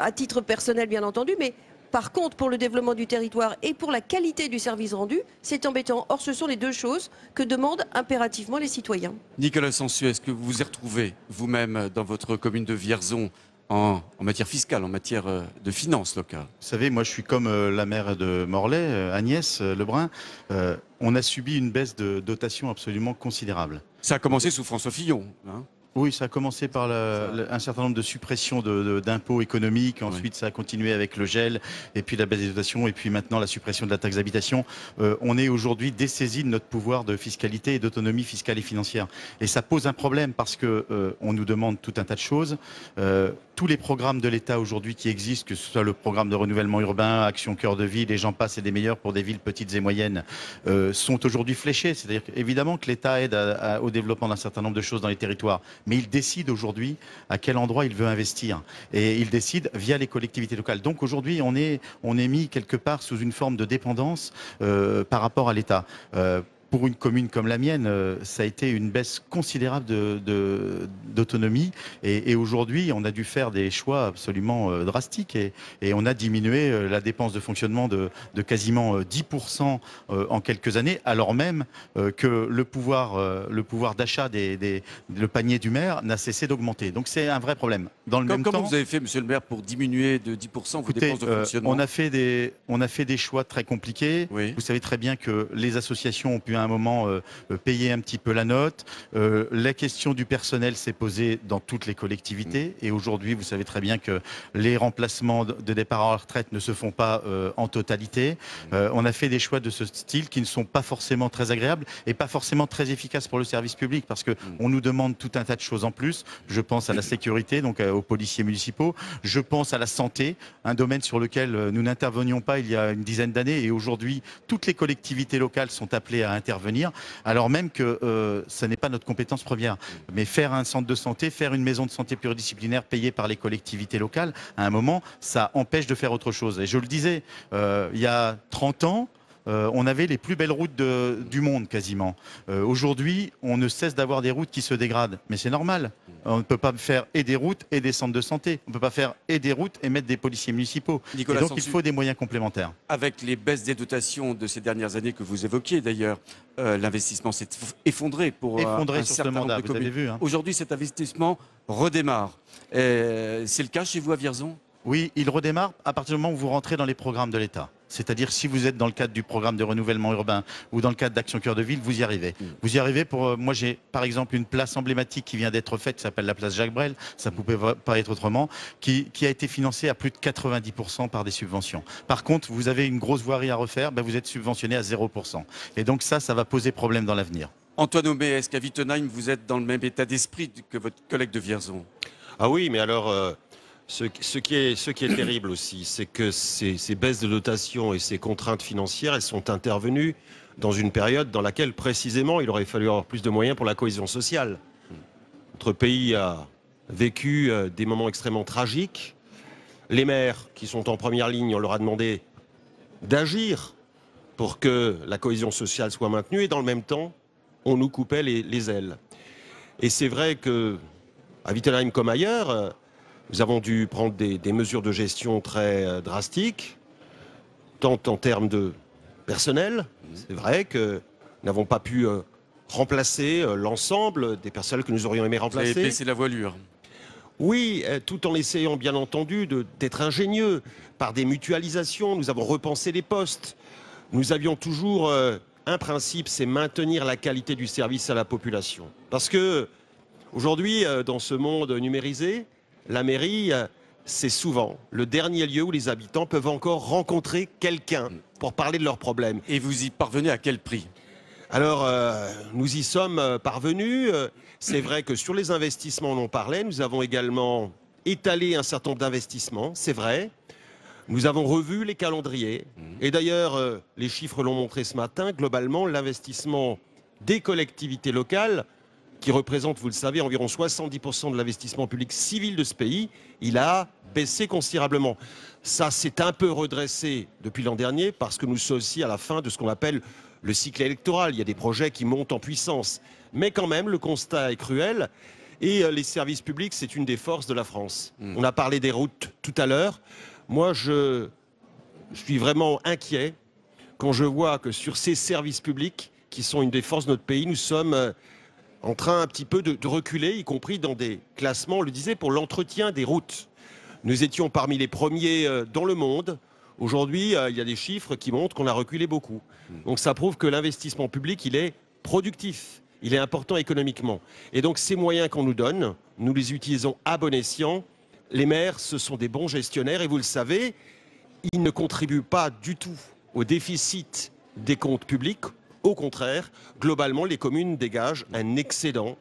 [SPEAKER 18] à titre personnel bien entendu, mais par contre pour le développement du territoire et pour la qualité du service rendu, c'est embêtant. Or ce sont les deux choses que demandent impérativement les citoyens.
[SPEAKER 4] Nicolas Sansu, est-ce que vous vous y retrouvez vous-même dans votre commune de Vierzon en matière fiscale, en matière de finances locales?
[SPEAKER 17] Vous savez, moi je suis comme la maire de Morlaix, Agnès Lebrun. On a subi une baisse de dotation absolument considérable.
[SPEAKER 4] Ça a commencé sous François Fillon, hein?
[SPEAKER 17] Oui, ça a commencé par un certain nombre de suppressions d'impôts économiques. Ensuite, ça a continué avec le gel, et puis la baisse des dotations, et puis maintenant la suppression de la taxe d'habitation. On est aujourd'hui dessaisi de notre pouvoir de fiscalité et d'autonomie fiscale et financière. Et ça pose un problème parce que on nous demande tout un tas de choses. Tous les programmes de l'État aujourd'hui qui existent, que ce soit le programme de renouvellement urbain, Action Cœur de Ville, et j'en passe et des meilleurs pour des villes petites et moyennes, sont aujourd'hui fléchés. C'est-à-dire évidemment que l'État aide au développement d'un certain nombre de choses dans les territoires, mais il décide aujourd'hui à quel endroit il veut investir. Et il décide via les collectivités locales. Donc aujourd'hui, on est mis quelque part sous une forme de dépendance par rapport à l'État. Pour une commune comme la mienne, ça a été une baisse considérable d'autonomie. Et aujourd'hui, on a dû faire des choix absolument drastiques. Et on a diminué la dépense de fonctionnement de quasiment 10% en quelques années, alors même que le pouvoir d'achat, le panier du maire n'a cessé d'augmenter. Donc c'est un vrai problème. Dans le même temps,
[SPEAKER 4] comment vous avez fait, monsieur le maire, pour diminuer de 10% vos dépenses de fonctionnement?
[SPEAKER 17] On a fait des choix très compliqués. Oui. Vous savez très bien que les associations ont pu à un moment payer un petit peu la note. La question du personnel s'est posée dans toutes les collectivités. Et aujourd'hui, vous savez très bien que les remplacements de départ à la retraite ne se font pas en totalité. On a fait des choix de ce style qui ne sont pas forcément très agréables et pas forcément très efficaces pour le service public parce qu'on nous demande tout un tas de choses en plus. Je pense à la sécurité, donc aux policiers municipaux. Je pense à la santé, un domaine sur lequel nous n'intervenions pas il y a une dizaine d'années. Et aujourd'hui, toutes les collectivités locales sont appelées à intervenir, alors même que ce n'est pas notre compétence première. Mais faire un centre de santé, faire une maison de santé pluridisciplinaire payée par les collectivités locales, à un moment, ça empêche de faire autre chose. Et je le disais, il y a 30 ans, on avait les plus belles routes du monde quasiment. Aujourd'hui, on ne cesse d'avoir des routes qui se dégradent. Mais c'est normal. On ne peut pas faire et des routes et des centres de santé. On ne peut pas faire et des routes et mettre des policiers municipaux.
[SPEAKER 4] Nicolas
[SPEAKER 17] et donc
[SPEAKER 4] Sansu,
[SPEAKER 17] il faut des moyens complémentaires.
[SPEAKER 4] Avec les baisses des dotations de ces dernières années que vous évoquiez d'ailleurs, l'investissement s'est effondré pour un
[SPEAKER 17] sur
[SPEAKER 4] certain
[SPEAKER 17] ce mandat,
[SPEAKER 4] nombre de
[SPEAKER 17] vous avez
[SPEAKER 4] communes.
[SPEAKER 17] vu. Hein.
[SPEAKER 4] Aujourd'hui, cet investissement redémarre. C'est le cas chez vous à Vierzon?
[SPEAKER 17] Oui, il redémarre à partir du moment où vous rentrez dans les programmes de l'État. C'est-à-dire si vous êtes dans le cadre du programme de renouvellement urbain ou dans le cadre d'Action Cœur de Ville, vous y arrivez. Vous y arrivez pour... moi, j'ai par exemple une place emblématique qui vient d'être faite, qui s'appelle la place Jacques Brel, ça ne pouvait pas être autrement, qui a été financée à plus de 90% par des subventions. Par contre, vous avez une grosse voirie à refaire, vous êtes subventionné à 0%. Et donc ça va poser problème dans l'avenir.
[SPEAKER 4] Antoine Aumé, est-ce qu'à Wittenheim, vous êtes dans le même état d'esprit que votre collègue de Vierzon?
[SPEAKER 19] Ah oui, mais alors... Ce qui est terrible aussi, c'est que ces baisses de dotation et ces contraintes financières, elles sont intervenues dans une période dans laquelle, précisément, il aurait fallu avoir plus de moyens pour la cohésion sociale. Notre pays a vécu des moments extrêmement tragiques. Les maires qui sont en première ligne, on leur a demandé d'agir pour que la cohésion sociale soit maintenue et dans le même temps, on nous coupait les ailes. Et c'est vrai qu'à Wittenheim comme ailleurs, nous avons dû prendre des mesures de gestion très drastiques, tant en termes de personnel. C'est vrai que nous n'avons pas pu remplacer l'ensemble des personnels que nous aurions aimé remplacer.
[SPEAKER 4] Vous avez baissé la voilure.
[SPEAKER 19] Oui, tout en essayant bien entendu d'être ingénieux. Par des mutualisations, nous avons repensé les postes. Nous avions toujours un principe, c'est maintenir la qualité du service à la population. Parce que aujourd'hui, dans ce monde numérisé, la mairie c'est souvent le dernier lieu où les habitants peuvent encore rencontrer quelqu'un pour parler de leurs problèmes.
[SPEAKER 4] Et vous y parvenez à quel prix?
[SPEAKER 19] Alors, nous y sommes parvenus. C'est vrai que sur les investissements, on en parlait. Nous avons également étalé un certain nombre d'investissements, c'est vrai. Nous avons revu les calendriers. Et d'ailleurs, les chiffres l'ont montré ce matin. Globalement, l'investissement des collectivités locales, qui représente, vous le savez, environ 70% de l'investissement public civil de ce pays, il a baissé considérablement. Ça s'est un peu redressé depuis l'an dernier parce que nous sommes aussi à la fin de ce qu'on appelle le cycle électoral. Il y a des projets qui montent en puissance. Mais quand même, le constat est cruel. Et les services publics, c'est une des forces de la France. On a parlé des routes tout à l'heure. Moi, je suis vraiment inquiet quand je vois que sur ces services publics, qui sont une des forces de notre pays, nous sommes en train un petit peu de reculer, y compris dans des classements, on le disait, pour l'entretien des routes. Nous étions parmi les premiers dans le monde. Aujourd'hui, il y a des chiffres qui montrent qu'on a reculé beaucoup. Donc ça prouve que l'investissement public, il est productif, il est important économiquement. Et donc ces moyens qu'on nous donne, nous les utilisons à bon escient. Les maires, ce sont des bons gestionnaires et vous le savez, ils ne contribuent pas du tout au déficit des comptes publics. Au contraire, globalement, les communes dégagent un excédent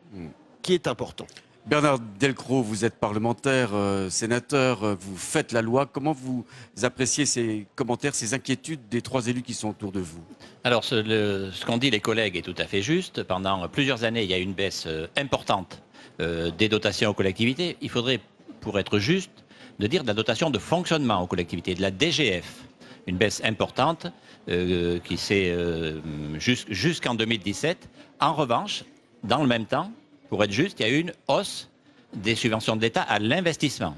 [SPEAKER 19] qui est important.
[SPEAKER 4] Bernard Delcros, vous êtes parlementaire, sénateur, vous faites la loi. Comment vous appréciez ces commentaires, ces inquiétudes des trois élus qui sont autour de vous?
[SPEAKER 20] Alors, ce qu'ont dit les collègues est tout à fait juste. Pendant plusieurs années, il y a eu une baisse importante des dotations aux collectivités. Il faudrait, pour être juste, de dire de la dotation de fonctionnement aux collectivités, de la DGF. Une baisse importante qui s'est jusqu'en 2017. En revanche, dans le même temps, pour être juste, il y a eu une hausse des subventions de l'État à l'investissement.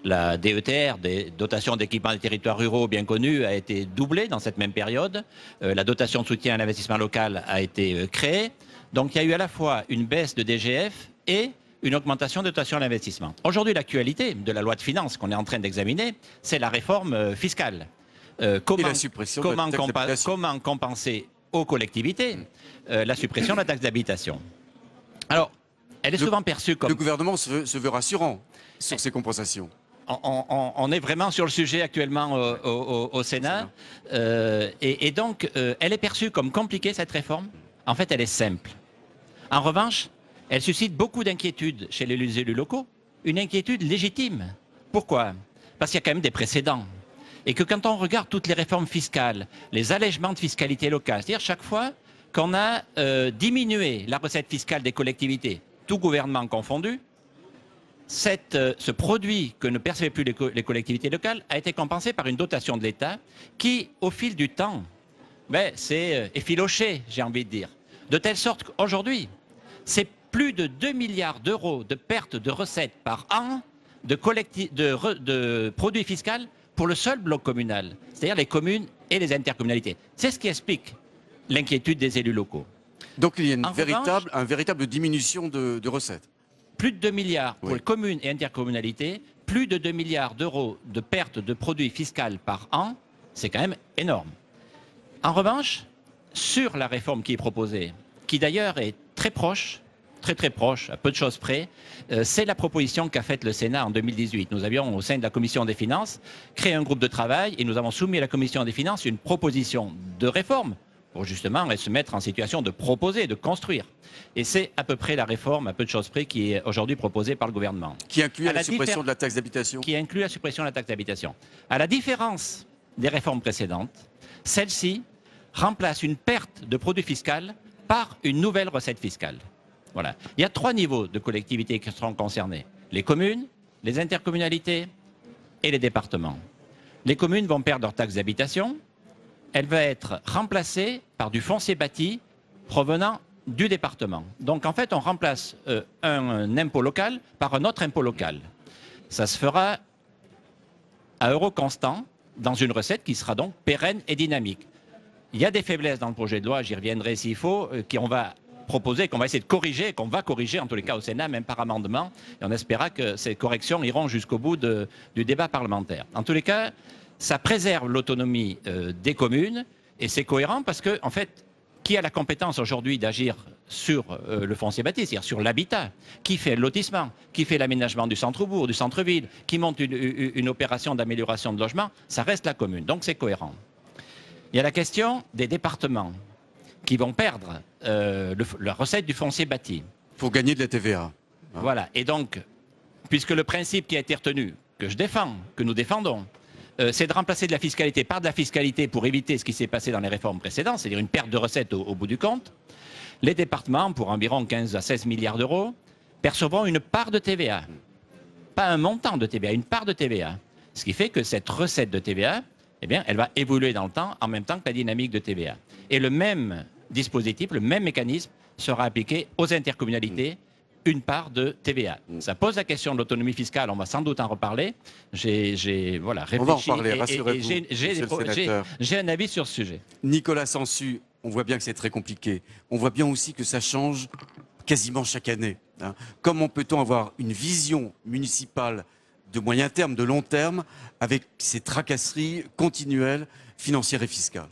[SPEAKER 20] La DETR, des dotations d'équipement des territoires ruraux bien connues, a été doublée dans cette même période. La dotation de soutien à l'investissement local a été créée. Donc il y a eu à la fois une baisse de DGF et une augmentation de dotation à l'investissement. Aujourd'hui, l'actualité de la loi de finances qu'on est en train d'examiner, c'est la réforme fiscale. Comment compenser aux collectivités la suppression de la taxe d'habitation? Alors, elle est souvent perçue comme...
[SPEAKER 4] Le gouvernement se veut rassurant sur ces compensations.
[SPEAKER 20] On est vraiment sur le sujet actuellement au Sénat. Et donc, elle est perçue comme compliquée, cette réforme. En fait, elle est simple. En revanche, elle suscite beaucoup d'inquiétudes chez les élus locaux. Une inquiétude légitime. Pourquoi? Parce qu'il y a quand même des précédents. Et que quand on regarde toutes les réformes fiscales, les allègements de fiscalité locale, c'est-à-dire chaque fois qu'on a diminué la recette fiscale des collectivités, tout gouvernement confondu, ce produit que ne percevaient plus les collectivités locales a été compensé par une dotation de l'État qui, au fil du temps, s'est effilochée, j'ai envie de dire. De telle sorte qu'aujourd'hui, c'est plus de 2 milliards d'euros de pertes de recettes par an de produits fiscaux pour le seul bloc communal, c'est-à-dire les communes et les intercommunalités. C'est ce qui explique l'inquiétude des élus locaux.
[SPEAKER 4] Donc il y a une véritable diminution de recettes.
[SPEAKER 20] Plus de 2 milliards pour les communes et intercommunalités, plus de 2 milliards d'euros de pertes de produits fiscaux par an, c'est quand même énorme. En revanche, sur la réforme qui est proposée, qui d'ailleurs est très proche, très proche, à peu de choses près, c'est la proposition qu'a faite le Sénat en 2018. Nous avions, au sein de la Commission des finances, créé un groupe de travail et nous avons soumis à la Commission des finances une proposition de réforme pour justement se mettre en situation de proposer, de construire. Et c'est à peu près la réforme, à peu de choses près, qui est aujourd'hui proposée par le gouvernement.
[SPEAKER 4] Qui inclut la suppression de la taxe d'habitation.
[SPEAKER 20] Qui inclut la suppression de la taxe d'habitation. À la différence des réformes précédentes, celle-ci remplace une perte de produit fiscal par une nouvelle recette fiscale. Voilà. Il y a 3 niveaux de collectivités qui seront concernés. Les communes, les intercommunalités et les départements. Les communes vont perdre leur taxe d'habitation. Elle va être remplacée par du foncier bâti provenant du département. Donc en fait, on remplace un impôt local par un autre impôt local. Ça se fera à euro constant dans une recette qui sera donc pérenne et dynamique. Il y a des faiblesses dans le projet de loi, j'y reviendrai s'il faut, qu'on va proposer, qu'on va essayer de corriger, qu'on va corriger en tous les cas au Sénat, même par amendement, et on espérera que ces corrections iront jusqu'au bout du débat parlementaire. En tous les cas, ça préserve l'autonomie des communes, et c'est cohérent parce que, en fait, qui a la compétence aujourd'hui d'agir sur le foncier bâti, c'est-à-dire sur l'habitat, qui fait le lotissement, qui fait l'aménagement du centre-bourg, du centre-ville, qui monte une opération d'amélioration de logement, ça reste la commune. Donc c'est cohérent. Il y a la question des départements qui vont perdre la recette du foncier bâti.
[SPEAKER 4] Il faut gagner de la TVA.
[SPEAKER 20] Voilà. Et donc, puisque le principe qui a été retenu, que je défends, que nous défendons, c'est de remplacer de la fiscalité par de la fiscalité pour éviter ce qui s'est passé dans les réformes précédentes, c'est-à-dire une perte de recettes au bout du compte. Les départements, pour environ 15 à 16 milliards d'euros, percevront une part de TVA. Pas un montant de TVA, une part de TVA. Ce qui fait que cette recette de TVA, eh bien, elle va évoluer dans le temps en même temps que la dynamique de TVA. Et le même dispositif, le même mécanisme sera appliqué aux intercommunalités, une part de TVA. Ça pose la question de l'autonomie fiscale, on va sans doute en reparler. J'ai voilà, réfléchi.
[SPEAKER 4] On va en parler, rassurez-vous.
[SPEAKER 20] J'ai un avis sur ce sujet.
[SPEAKER 4] Nicolas Sansu, on voit bien que c'est très compliqué. On voit bien aussi que ça change quasiment chaque année. Comment peut-on avoir une vision municipale de moyen terme, de long terme, avec ces tracasseries continuelles financières et fiscales?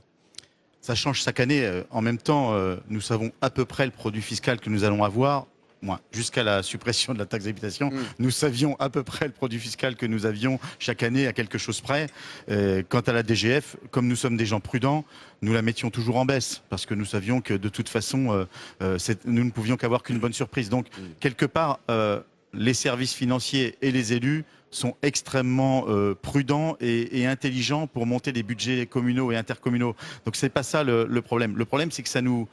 [SPEAKER 17] Ça change chaque année. En même temps, nous savons à peu près le produit fiscal que nous allons avoir. Jusqu'à la suppression de la taxe d'habitation, nous savions à peu près le produit fiscal que nous avions chaque année à quelque chose près. Quant à la DGF, comme nous sommes des gens prudents, nous la mettions toujours en baisse parce que nous savions que de toute façon, nous ne pouvions qu'avoir qu'une bonne surprise. Donc, quelque part, les services financiers et les élus sont extrêmement prudents et intelligents pour monter des budgets communaux et intercommunaux. Donc, c'est pas ça le problème. Le problème, c'est que ça nous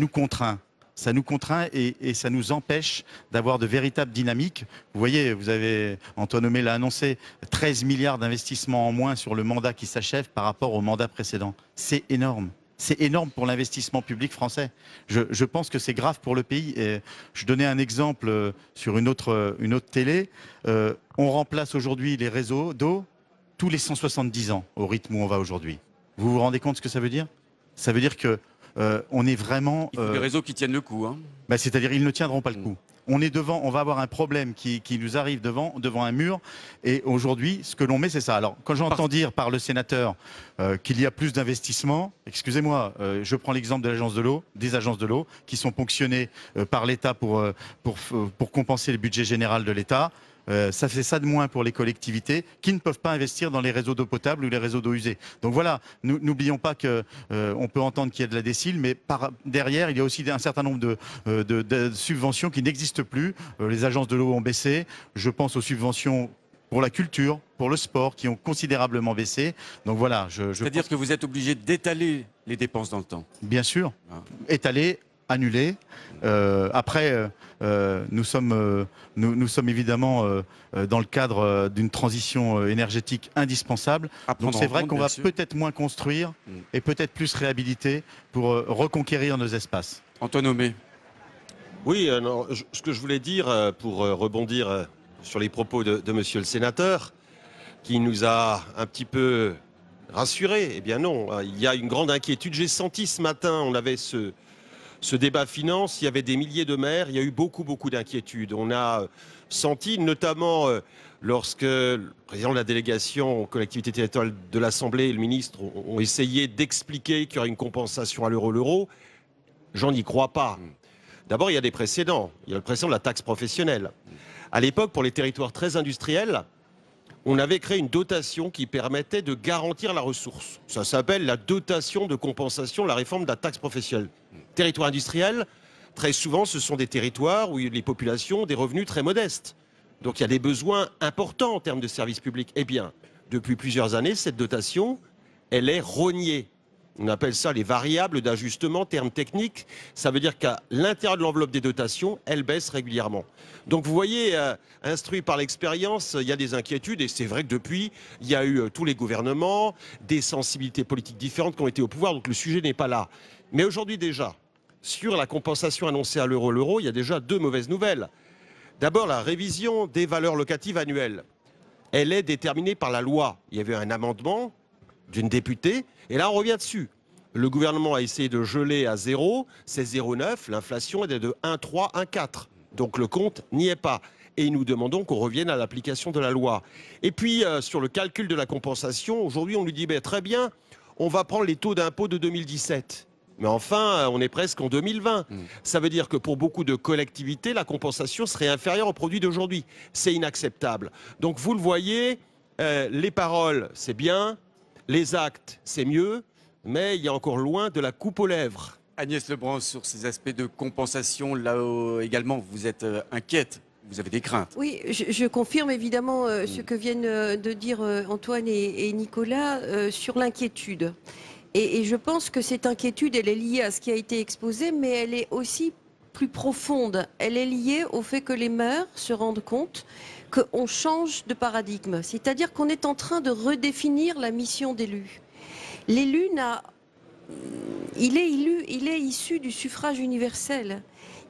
[SPEAKER 17] contraint. Ça nous contraint et ça nous empêche d'avoir de véritables dynamiques. Vous voyez, Antoine Homé l'a annoncé, 13 milliards d'investissements en moins sur le mandat qui s'achève par rapport au mandat précédent. C'est énorme. C'est énorme pour l'investissement public français. Je pense que c'est grave pour le pays. Et je donnais un exemple sur une autre télé. On remplace aujourd'hui les réseaux d'eau tous les 170 ans au rythme où on va aujourd'hui. Vous vous rendez compte de ce que ça veut dire? Ça veut dire que on est vraiment...
[SPEAKER 4] Il faut des réseaux qui tiennent le coup.
[SPEAKER 17] C'est-à-dire ils ne tiendront pas le coup. On va avoir un problème qui nous arrive devant un mur. Et aujourd'hui, ce que l'on met, c'est ça. Alors, quand j'entends dire par le sénateur qu'il y a plus d'investissements, excusez-moi, je prends l'exemple de l'agence de l'eau, des agences de l'eau qui sont ponctionnées par l'État pour compenser le budget général de l'État. Ça fait ça de moins pour les collectivités qui ne peuvent pas investir dans les réseaux d'eau potable ou les réseaux d'eau usée. Donc voilà, n'oublions pas qu'on peut entendre qu'il y a de la décile, mais derrière, il y a aussi un certain nombre de subventions qui n'existent plus. Les agences de l'eau ont baissé. Je pense aux subventions pour la culture, pour le sport, qui ont considérablement baissé. Donc voilà.
[SPEAKER 4] C'est-à-dire que vous êtes obligé d'étaler les dépenses dans le temps.
[SPEAKER 17] Bien sûr. Étaler, annuler. Après, nous sommes évidemment dans le cadre d'une transition énergétique indispensable. Donc c'est vrai qu'on va peut-être moins construire et peut-être plus réhabiliter pour reconquérir nos espaces.
[SPEAKER 4] Antoine Homé.
[SPEAKER 19] Oui, ce que je voulais dire pour rebondir sur les propos de monsieur le sénateur, qui nous a un petit peu rassurés. Eh bien non, il y a une grande inquiétude. J'ai senti ce matin, on avait ce débat finance, il y avait des milliers de maires, il y a eu beaucoup d'inquiétudes. On a senti, notamment lorsque le président de la délégation aux collectivités territoriales de l'Assemblée et le ministre ont essayé d'expliquer qu'il y aurait une compensation à l'euro. J'en y crois pas. D'abord, il y a des précédents. Il y a le précédent de la taxe professionnelle. À l'époque, pour les territoires très industriels, on avait créé une dotation qui permettait de garantir la ressource. Ça s'appelle la dotation de compensation, la réforme de la taxe professionnelle. Territoire industriel, très souvent, ce sont des territoires où les populations ont des revenus très modestes. Donc il y a des besoins importants en termes de services publics. Eh bien, depuis plusieurs années, cette dotation, elle est rognée. On appelle ça les variables d'ajustement, terme technique. Ça veut dire qu'à l'intérieur de l'enveloppe des dotations, elle baisse régulièrement. Donc vous voyez, instruit par l'expérience, il y a des inquiétudes. Et c'est vrai que depuis, il y a eu tous les gouvernements, des sensibilités politiques différentes qui ont été au pouvoir. Donc le sujet n'est pas là. Mais aujourd'hui déjà, sur la compensation annoncée à l'euro, il y a déjà deux mauvaises nouvelles. D'abord, la révision des valeurs locatives annuelles. Elle est déterminée par la loi. Il y avait un amendement d'une députée, et là on revient dessus. Le gouvernement a essayé de geler à 0, c'est 0,9, l'inflation est de 1,3, 1,4. Donc le compte n'y est pas. Et nous demandons qu'on revienne à l'application de la loi. Et puis sur le calcul de la compensation, aujourd'hui on lui dit très bien, on va prendre les taux d'impôt de 2017. Mais enfin, on est presque en 2020. Ça veut dire que pour beaucoup de collectivités, la compensation serait inférieure au produit d'aujourd'hui. C'est inacceptable. Donc vous le voyez, les paroles, c'est bien, les actes, c'est mieux, mais il y a encore loin de la coupe aux lèvres.
[SPEAKER 4] Agnès Lebrun, sur ces aspects de compensation, là également, vous êtes inquiète, vous avez des craintes.
[SPEAKER 18] Oui, je confirme évidemment ce que viennent de dire Antoine et Nicolas sur l'inquiétude. Et je pense que cette inquiétude, elle est liée à ce qui a été exposé, mais elle est aussi plus profonde. Elle est liée au fait que les maires se rendent compte qu'on change de paradigme. C'est-à-dire qu'on est en train de redéfinir la mission d'élu. L'élu il est issu du suffrage universel.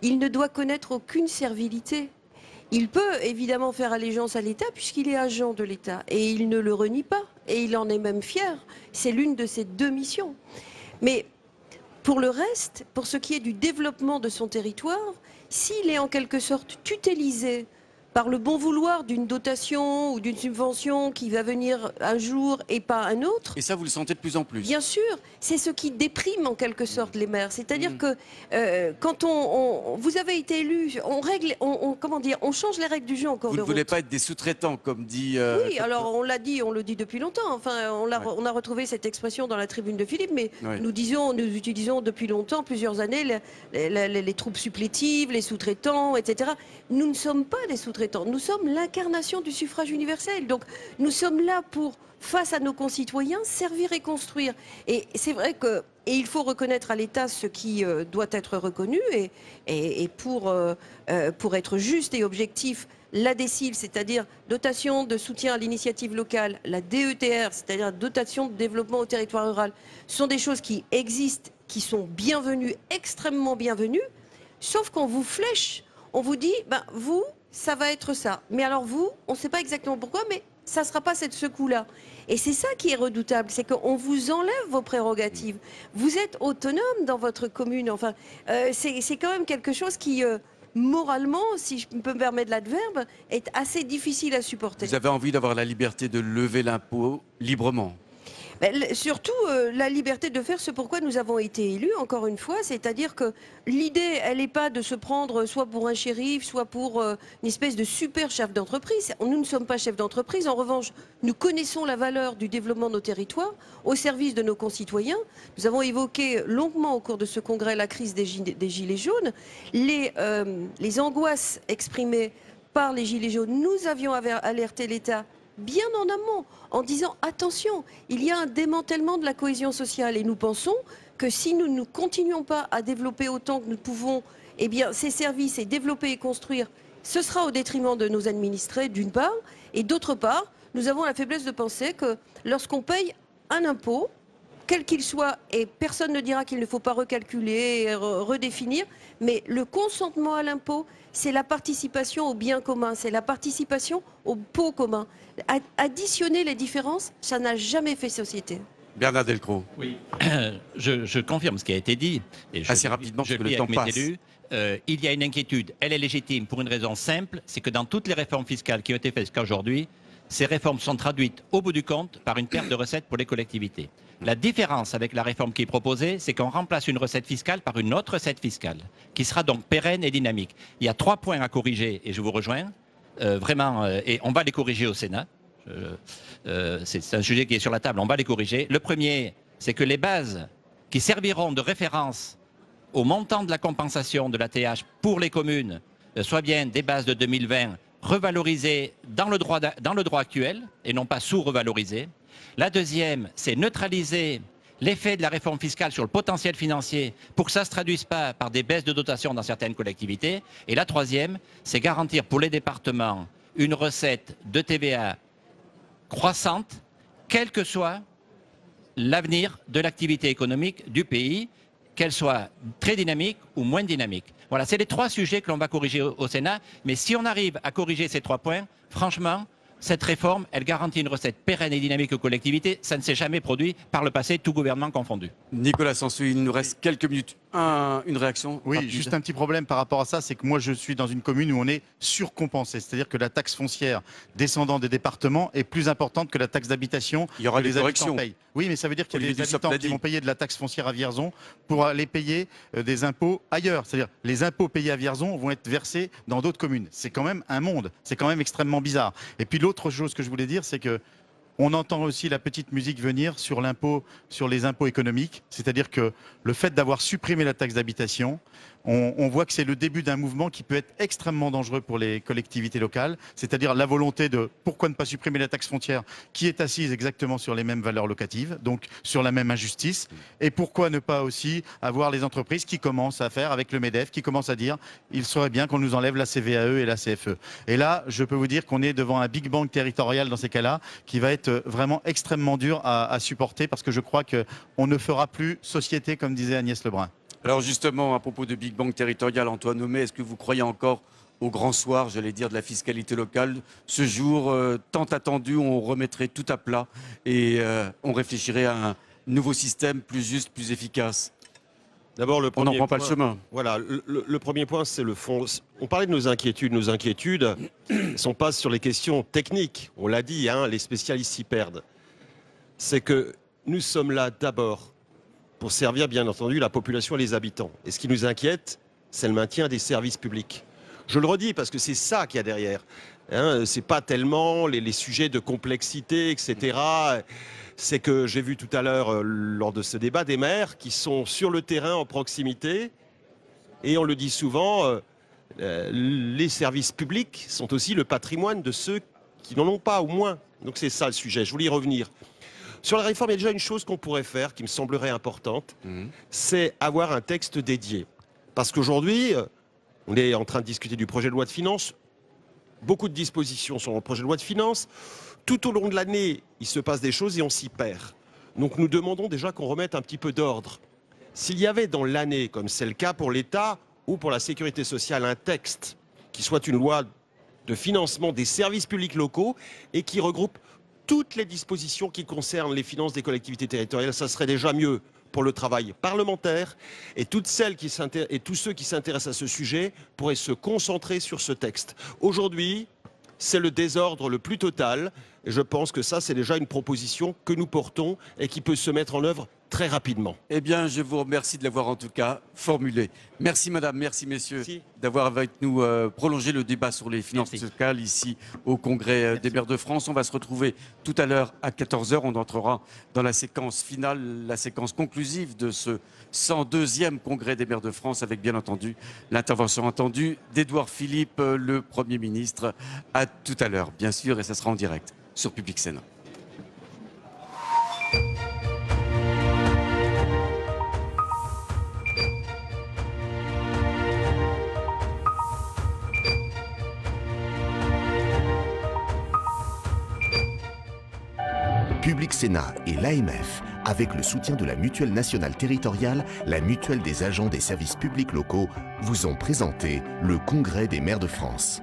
[SPEAKER 18] Il ne doit connaître aucune servilité. Il peut évidemment faire allégeance à l'État puisqu'il est agent de l'État et il ne le renie pas et il en est même fier. C'est l'une de ses deux missions. Mais pour le reste, pour ce qui est du développement de son territoire, s'il est en quelque sorte tutélisé par le bon vouloir d'une dotation ou d'une subvention qui va venir un jour et pas un autre.
[SPEAKER 4] Et ça, vous le sentez de plus en plus.
[SPEAKER 18] Bien sûr, c'est ce qui déprime en quelque sorte les maires. C'est-à-dire que quand vous avez été élu, on change les règles du jeu encore.
[SPEAKER 4] Vous ne voulez pas être des sous-traitants, comme dit...
[SPEAKER 18] Oui, alors on le dit depuis longtemps. Enfin, on a retrouvé cette expression dans la tribune de Philippe, mais nous utilisons depuis longtemps, plusieurs années, les troupes supplétives, les sous-traitants, etc. Nous ne sommes pas des sous-traitants. Nous sommes l'incarnation du suffrage universel. Donc nous sommes là pour, face à nos concitoyens, servir et construire. Et c'est vrai que il faut reconnaître à l'État ce qui doit être reconnu. Et pour être juste et objectif, la DSIL, c'est-à-dire dotation de soutien à l'initiative locale, la DETR, c'est-à-dire dotation de développement au territoire rural, sont des choses qui existent, qui sont bienvenues, extrêmement bienvenues, sauf qu'on vous flèche, on vous dit, vous, ça va être ça. Mais alors vous, on ne sait pas exactement pourquoi, mais ça ne sera pas cette secousse-là. Et c'est ça qui est redoutable, c'est qu'on vous enlève vos prérogatives. Vous êtes autonome dans votre commune. Enfin, c'est quand même quelque chose qui, moralement, si je peux me permettre l'adverbe, est assez difficile à supporter.
[SPEAKER 4] Vous avez envie d'avoir la liberté de lever l'impôt librement?
[SPEAKER 18] Surtout la liberté de faire ce pourquoi nous avons été élus, encore une fois, c'est-à-dire que l'idée, elle n'est pas de se prendre soit pour un shérif, soit pour une espèce de super chef d'entreprise. Nous ne sommes pas chefs d'entreprise, en revanche, nous connaissons la valeur du développement de nos territoires au service de nos concitoyens. Nous avons évoqué longuement au cours de ce congrès la crise des Gilets jaunes, les angoisses exprimées par les Gilets jaunes. Nous avions alerté l'État bien en amont, en disant attention, il y a un démantèlement de la cohésion sociale et nous pensons que si nous ne continuons pas à développer autant que nous pouvons ces services et développer et construire, ce sera au détriment de nos administrés d'une part, et d'autre part, nous avons la faiblesse de penser que lorsqu'on paye un impôt, quel qu'il soit, et personne ne dira qu'il ne faut pas recalculer et redéfinir, mais le consentement à l'impôt, c'est la participation au bien commun, c'est la participation au pot commun. Additionner les différences, ça n'a jamais fait société.
[SPEAKER 4] Bernard Delcros.
[SPEAKER 20] Oui, je confirme ce qui a été dit. Et
[SPEAKER 4] assez rapidement, parce que le temps passe.
[SPEAKER 20] Il y a une inquiétude, elle est légitime pour une raison simple, c'est que dans toutes les réformes fiscales qui ont été faites jusqu'à aujourd'hui, ces réformes sont traduites au bout du compte par une perte de recettes pour les collectivités. La différence avec la réforme qui est proposée, c'est qu'on remplace une recette fiscale par une autre recette fiscale, qui sera donc pérenne et dynamique. Il y a 3 points à corriger, et je vous rejoins, vraiment, et on va les corriger au Sénat. C'est un sujet qui est sur la table, on va les corriger. Le premier, c'est que les bases qui serviront de référence au montant de la compensation de la TH pour les communes soient bien des bases de 2020 revalorisées dans le droit actuel et non pas sous-revalorisées. La deuxième, c'est neutraliser l'effet de la réforme fiscale sur le potentiel financier pour que ça ne se traduise pas par des baisses de dotation dans certaines collectivités. Et la troisième, c'est garantir pour les départements une recette de TVA croissante, quel que soit l'avenir de l'activité économique du pays, qu'elle soit très dynamique ou moins dynamique. Voilà, c'est les 3 sujets que l'on va corriger au Sénat. Mais si on arrive à corriger ces 3 points, franchement, cette réforme, elle garantit une recette pérenne et dynamique aux collectivités. Ça ne s'est jamais produit par le passé, tout gouvernement confondu.
[SPEAKER 4] Nicolas Sansu, il nous reste quelques minutes. Une réaction
[SPEAKER 17] Oui,
[SPEAKER 4] rapide.
[SPEAKER 17] juste un petit problème par rapport à ça, c'est que moi je suis dans une commune où on est surcompensé. C'est-à-dire que la taxe foncière descendant des départements est plus importante que la taxe d'habitation.
[SPEAKER 4] Il y aura
[SPEAKER 17] que
[SPEAKER 4] des
[SPEAKER 17] les
[SPEAKER 4] corrections.
[SPEAKER 17] habitants payent. Oui, mais ça veut dire qu'il y a
[SPEAKER 4] Olivier
[SPEAKER 17] des
[SPEAKER 4] Dussopt
[SPEAKER 17] habitants
[SPEAKER 4] l'a
[SPEAKER 17] qui
[SPEAKER 4] dit.
[SPEAKER 17] vont payer de la taxe foncière à Vierzon pour aller payer des impôts ailleurs. C'est-à-dire les impôts payés à Vierzon vont être versés dans d'autres communes. C'est quand même un monde. C'est quand même extrêmement bizarre. Et puis l'autre chose que je voulais dire, c'est que on entend aussi la petite musique venir sur l'impôt, sur les impôts économiques. C'est-à-dire que le fait d'avoir supprimé la taxe d'habitation, on voit que c'est le début d'un mouvement qui peut être extrêmement dangereux pour les collectivités locales. C'est-à-dire la volonté de pourquoi ne pas supprimer la taxe foncière qui est assise exactement sur les mêmes valeurs locatives, donc sur la même injustice. Et pourquoi ne pas aussi avoir les entreprises qui commencent à faire avec le MEDEF, qui commencent à dire il serait bien qu'on nous enlève la CVAE et la CFE. Et là, je peux vous dire qu'on est devant un big bang territorial dans ces cas-là qui va être vraiment extrêmement dur à supporter parce que je crois qu'on ne fera plus société comme disait Agnès Lebrun.
[SPEAKER 4] Alors justement, à propos de Big Bang territorial, Antoine Homais, est-ce que vous croyez encore au grand soir, j'allais dire, de la fiscalité locale, ce jour tant attendu où on remettrait tout à plat et on réfléchirait à un nouveau système plus juste, plus efficace?
[SPEAKER 19] D'abord,
[SPEAKER 4] on n'en prend pas le chemin.
[SPEAKER 19] Voilà, le premier point, c'est le fond. On parlait de nos inquiétudes. Nos inquiétudes sont pas sur les questions techniques. On l'a dit, hein, les spécialistes s'y perdent. C'est que nous sommes là d'abord pour servir, bien entendu, la population et les habitants. Et ce qui nous inquiète, c'est le maintien des services publics. Je le redis parce que c'est ça qu'il y a derrière. Hein, c'est pas tellement les sujets de complexité, etc. C'est que j'ai vu tout à l'heure, lors de ce débat, des maires qui sont sur le terrain en proximité. Et on le dit souvent, les services publics sont aussi le patrimoine de ceux qui n'en ont pas, ou moins. Donc c'est ça le sujet. Je voulais y revenir. Sur la réforme, il y a déjà une chose qu'on pourrait faire qui me semblerait importante, c'est avoir un texte dédié. Parce qu'aujourd'hui, on est en train de discuter du projet de loi de finances. Beaucoup de dispositions sont dans le projet de loi de finances. Tout au long de l'année, il se passe des choses et on s'y perd. Donc nous demandons déjà qu'on remette un petit peu d'ordre. S'il y avait dans l'année, comme c'est le cas pour l'État ou pour la sécurité sociale, un texte qui soit une loi de financement des services publics locaux et qui regroupe toutes les dispositions qui concernent les finances des collectivités territoriales, ça serait déjà mieux pour le travail parlementaire et toutes celles et tous ceux qui s'intéressent à ce sujet pourraient se concentrer sur ce texte. Aujourd'hui, c'est le désordre le plus total et je pense que ça, c'est déjà une proposition que nous portons et qui peut se mettre en œuvre très rapidement.
[SPEAKER 4] Eh bien, je vous remercie de l'avoir en tout cas formulé. Merci madame, merci messieurs d'avoir avec nous prolongé le débat sur les finances locales ici au Congrès des maires de France. On va se retrouver tout à l'heure à 14h. On entrera dans la séquence finale, la séquence conclusive de ce 102e Congrès des maires de France avec bien entendu l'intervention attendue d'Édouard Philippe, le Premier ministre. À tout à l'heure, bien sûr, et ça sera en direct sur Public Sénat.
[SPEAKER 21] Public Sénat et l'AMF, avec le soutien de la Mutuelle nationale territoriale, la Mutuelle des agents des services publics locaux, vous ont présenté le Congrès des maires de France.